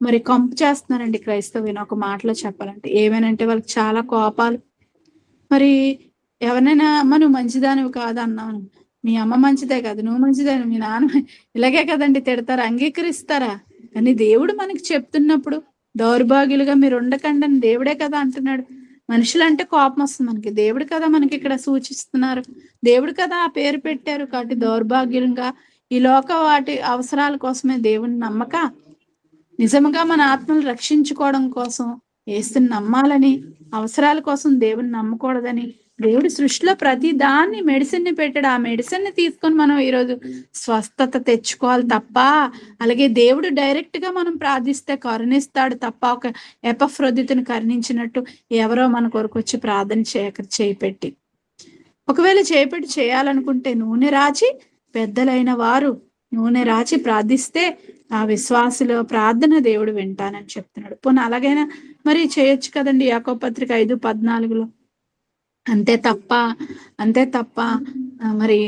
మరి కంపు చేస్తున్నారండి క్రైస్తవుని. ఒక మాటలో చెప్పాలంటే ఏమేనంటే వాళ్ళకి చాలా కోపాలు. మరి ఎవరైనా అమ్మ నువ్వు మంచిదానివి కాదన్నాను, మీ అమ్మ మంచిదే కాదు, నువ్వు మంచిదే, మీ నాన్న ఇలాగే కదండి తిడతారా, అంగీకరిస్తారా? కానీ దేవుడు మనకి చెప్తున్నప్పుడు దౌర్భాగ్యులుగా మీరు ఉండకండి అని దేవుడే కదా అంటున్నాడు. మనుషులంటే కోపం వస్తుంది మనకి, దేవుడు కదా మనకి ఇక్కడ సూచిస్తున్నారు, దేవుడు కదా ఆ పేరు పెట్టారు. కాబట్టి దౌర్భాగ్యంగా ఈ వాటి అవసరాల కోసమే దేవుని నమ్మక, నిజంగా మన ఆత్మలు రక్షించుకోవడం కోసం యేసుని నమ్మాలని, అవసరాల కోసం దేవుని నమ్మకూడదని దేవుడి సృష్టిలో ప్రతి దాన్ని మెడిసిన్ ని పెట్టాడు. ఆ మెడిసిన్ ని తీసుకొని మనం ఈరోజు స్వస్థత తెచ్చుకోవాలి తప్ప, అలాగే దేవుడు డైరెక్ట్ గా మనం ప్రార్థిస్తే కరుణిస్తాడు తప్ప, ఒక ఎపఫ్రోదితుని కరుణించినట్టు ఎవరో మన కొరకు వచ్చి ప్రార్థన చేపెట్టి, ఒకవేళ చేపెట్టి చేయాలనుకుంటే నూనె రాచి పెద్దలైన వారు నూనె రాచి ప్రార్థిస్తే ఆ విశ్వాసుల ప్రార్థన దేవుడు వింటానని చెప్తున్నాడు. పోనీ అలాగైనా మరి చేయొచ్చు కదండి. యాకోబు పత్రిక 5:14 అంతే తప్ప మరి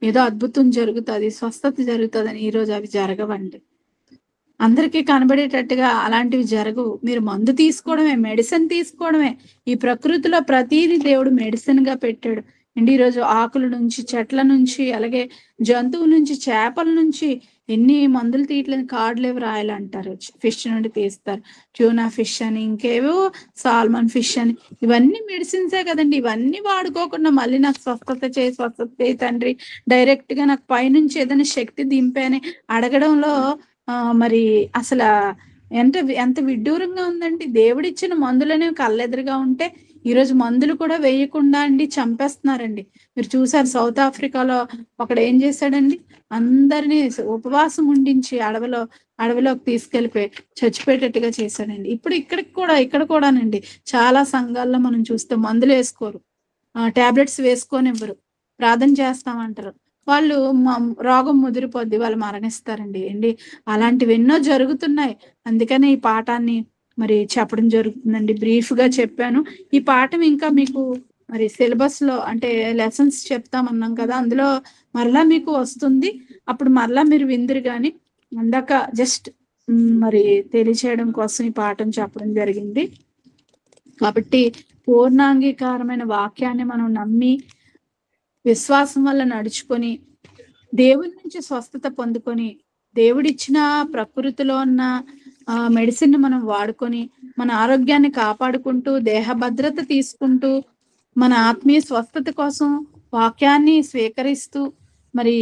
ఏదో అద్భుతం జరుగుతుంది, స్వస్థత జరుగుతుందని ఈరోజు అవి జరగవండి. అందరికీ కనబడేటట్టుగా అలాంటివి జరగవు. మీరు మందు తీసుకోవడమే, మెడిసిన్ తీసుకోవడమే. ఈ ప్రకృతిలో ప్రతిదీ దేవుడు మెడిసిన్ గా పెట్టాడు అండి. ఈరోజు ఆకుల నుంచి, చెట్ల నుంచి, అలాగే జంతువుల నుంచి, చేపల నుంచి ఎన్ని మందులు తీయట్లేదు. కార్డులేవి రాయాలంటారు, ఫిష్ నుండి తీస్తారు, ట్యూనా ఫిష్ అని, ఇంకేవో సాల్మన్ ఫిష్ అని, ఇవన్నీ మెడిసిన్సే కదండి. ఇవన్నీ వాడుకోకుండా మళ్ళీ నాకు స్వస్థత చేయి తండ్రి, డైరెక్ట్ గా నాకు పైనుంచి ఏదైనా శక్తి దింపని అడగడంలో మరి అసలు ఎంత విడ్డూరంగా ఉందండి. దేవుడిచ్చిన మందులనేవి కళ్ళెదురుగా ఉంటే ఈరోజు మందులు కూడా వేయకుండా అండి చంపేస్తున్నారండి. మీరు చూసారు సౌత్ ఆఫ్రికాలో ఒకడు ఏం చేశాడండి, అందరినీ ఉపవాసం ఉండించి అడవిలోకి తీసుకెళ్ళిపోయి చచ్చిపోయేటట్టుగా చేశాడండి. ఇప్పుడు ఇక్కడ కూడానండి చాలా సంఘాల్లో మనం చూస్తే మందులు వేసుకోరు, టాబ్లెట్స్ వేసుకోనివ్వరు, ప్రార్థన చేస్తామంటారు. వాళ్ళు రోగం ముదిరిపోద్ది, వాళ్ళు మరణిస్తారండి అండి. అలాంటివి ఎన్నో జరుగుతున్నాయి. అందుకనే ఈ పాఠాన్ని మరి చెప్పడం జరుగుతుందండి. బ్రీఫ్ గా చెప్పాను. ఈ పాఠం ఇంకా మీకు మరి సిలబస్ లో అంటే లెసన్స్ చెప్తామన్నాం కదా, అందులో మరలా మీకు వస్తుంది. అప్పుడు మరలా మీరు విందురు కానీ అందాక జస్ట్ మరి తెలియచేయడం కోసం ఈ పాఠం చెప్పడం జరిగింది. కాబట్టి పూర్ణాంగీకారమైన వాక్యాన్ని మనం నమ్మి విశ్వాసం వల్ల నడుచుకొని దేవుడి నుంచి స్వస్థత పొందుకొని దేవుడిచ్చిన ప్రకృతిలో ఉన్న మెడిసిన్ మనం వాడుకొని మన ఆరోగ్యాన్ని కాపాడుకుంటూ దేహ భద్రత తీసుకుంటూ మన ఆత్మీయ స్వస్థత కోసం వాక్యాన్ని స్వీకరిస్తూ మరి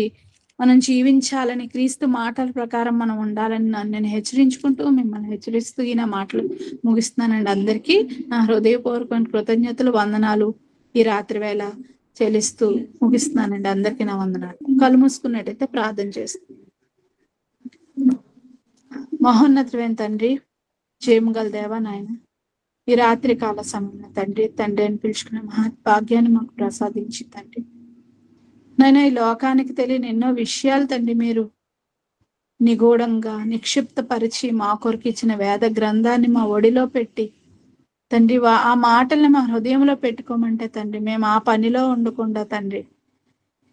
మనం జీవించాలని, క్రీస్తు మాటల ప్రకారం మనం ఉండాలని నేను హెచ్చరించుకుంటూ మిమ్మల్ని హెచ్చరిస్తూ ఈ నా మాటలు ముగిస్తున్నానండి. అందరికీ నా హృదయపూర్వక కృతజ్ఞతలు, వందనాలు ఈ రాత్రి వేళ చెల్లిస్తూ ముగిస్తున్నానండి. అందరికీ నా వందనాలు. కళ్ళు మూసుకున్నట్టయితే ప్రార్థన చేస్తాను. మహోన్నతుడైన తండ్రి, జయము గల దేవా నాయన, ఈ రాత్రి కాల సమయంలో తండ్రి అని పిలుచుకున్న మహద్భాగ్యాన్ని మాకు ప్రసాదించి తండ్రి నాయన, ఈ లోకానికి తెలియని ఎన్నో విషయాలు తండ్రి మీరు నిగూఢంగా నిక్షిప్తపరిచి మా కొరకు ఇచ్చిన వేద గ్రంథాన్ని మా ఒడిలో పెట్టి తండ్రి ఆ మాటల్ని మా హృదయంలో పెట్టుకోమంటే తండ్రి మేము ఆ పనిలో ఉండకుండా తండ్రి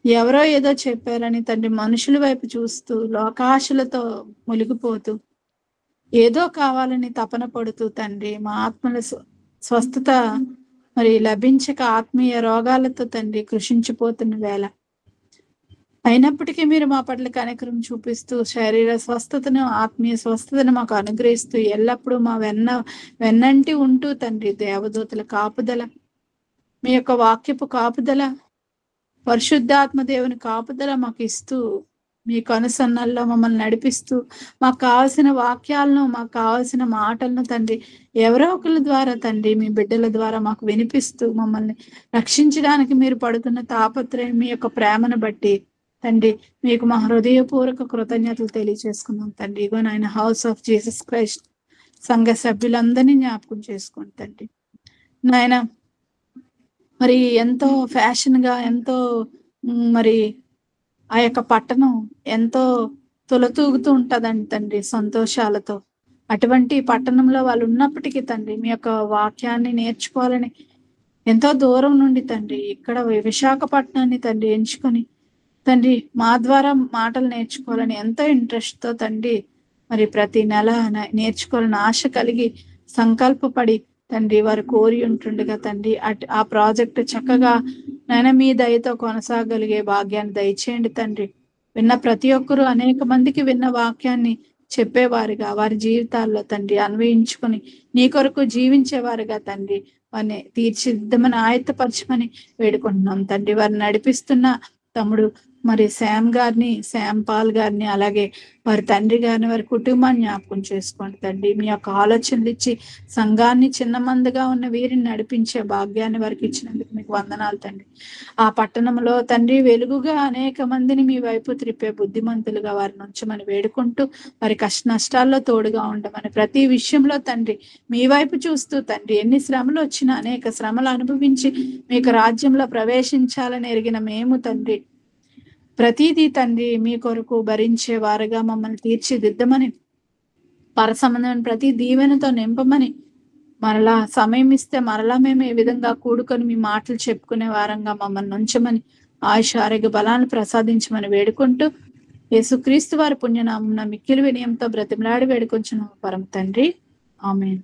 ఎవరో ఏదో చెప్పారని తండ్రి మనుషుల వైపు చూస్తూ లోకాశలతో మునిగిపోతూ ఏదో కావాలని తపన పడుతూ తండ్రి మా ఆత్మల స్వస్థత మరి లభించక ఆత్మీయ రోగాలతో తండ్రి కృషించిపోతున్న వేళ అయినప్పటికీ మీరు మా పట్ల కనికరం చూపిస్తూ శరీర స్వస్థతను, ఆత్మీయ స్వస్థతను మాకు అనుగ్రహిస్తూ ఎల్లప్పుడూ మా వెన్నంటి ఉంటూ తండ్రి దేవదూతల కాపుదల, మీ యొక్క వాక్యపు కాపుదల, పరిశుద్ధాత్మ దేవుని కాపుదల మాకు ఇస్తూ మీ కనుసన్నల్లో మమ్మల్ని నడిపిస్తూ మాకు కావాల్సిన వాక్యాలను, మాకు కావాల్సిన మాటలను తండ్రి ఎవరో ఒకరి ద్వారా తండ్రి మీ బిడ్డల ద్వారా మాకు వినిపిస్తూ మమ్మల్ని రక్షించడానికి మీరు పడుతున్న తాపత్రయం, మీ యొక్క ప్రేమను బట్టి తండ్రి మీకు మా హృదయపూర్వక కృతజ్ఞతలు తెలియజేసుకున్నాం తండ్రి. ఇగో నాయన హౌస్ ఆఫ్ జీసస్ క్రైస్ట్ సంఘ సభ్యులందరినీ జ్ఞాపకం చేసుకోండి తండ్రి. నాయన మరి ఎంతో ఫ్యాషన్ గా, ఎంతో మరి ఆ యొక్క పట్టణం ఎంతో తొలతూగుతూ ఉంటదండి తండ్రి సంతోషాలతో. అటువంటి పట్టణంలో వాళ్ళు ఉన్నప్పటికీ తండ్రి మీ యొక్క వాక్యాన్ని నేర్చుకోవాలని ఎంతో దూరం నుండి తండ్రి ఇక్కడ విశాఖపట్నాన్ని తండ్రి ఎంచుకొని తండ్రి మా ద్వారా మాటలు నేర్చుకోవాలని ఎంతో ఇంట్రెస్ట్ తో తండ్రి మరి ప్రతి నెల నేర్చుకోవాలని ఆశ కలిగి సంకల్పపడి తండ్రి వారు కోరి ఉంటుండగా తండ్రి ఆ ప్రాజెక్ట్ చక్కగా నాయన మీ దయతో కొనసాగలిగే భాగ్యాన్ని దయచేయండి తండ్రి. విన్న ప్రతి ఒక్కరూ అనేక మందికి విన్న వాక్యాన్ని చెప్పేవారుగా వారి జీవితాల్లో తండ్రి అన్వయించుకొని నీ కొరకు జీవించేవారుగా తండ్రి వారిని తీర్చిదిద్దమని ఆయత్తపరచమని వేడుకుంటున్నాం తండ్రి. వారిని నడిపిస్తున్న తమ్ముడు మరి శామ్ పాల్ గారిని, అలాగే వారి తండ్రి గారిని, వారి కుటుంబాన్ని జ్ఞాపకం చేసుకోండి తండ్రి. మీ యొక్క ఆలోచనలు ఇచ్చి సంఘాన్ని చిన్న మందిగా ఉన్న వీరిని నడిపించే భాగ్యాన్ని వారికి ఇచ్చినందుకు మీకు వందనాలు తండ్రి. ఆ పట్టణంలో తండ్రి వెలుగుగా అనేక మందిని మీ వైపు త్రిప్పే బుద్ధిమంతులుగా వారిని ఉంచమని వేడుకుంటూ, వారి కష్ట నష్టాల్లో తోడుగా ఉండమని, ప్రతి విషయంలో తండ్రి మీ వైపు చూస్తూ తండ్రి ఎన్ని శ్రమలు వచ్చినా అనేక శ్రమలు అనుభవించి మీకు రాజ్యంలో ప్రవేశించాలని ఎరిగిన మేము తండ్రి ప్రతిదీ తండ్రి మీ కొరకు భరించే వారుగా మమ్మల్ని తీర్చిదిద్దమని, పరసంబంధమైన ప్రతి దీవెనతో నింపమని, మరలా సమయం ఇస్తే మరలా మేము ఏ విధంగా కూడుకొని మీ మాటలు చెప్పుకునే వారంగా మమ్మల్ని ఉంచమని, ఆయుష ఆరోగ్య బలాన్ని ప్రసాదించమని వేడుకుంటూ, యేసుక్రీస్తు వారి పుణ్యనామమున మిక్కిలి వినయంతో బ్రతిమలాడి వేడుకొంచున్నాము పరమ తండ్రి. ఆమేన్.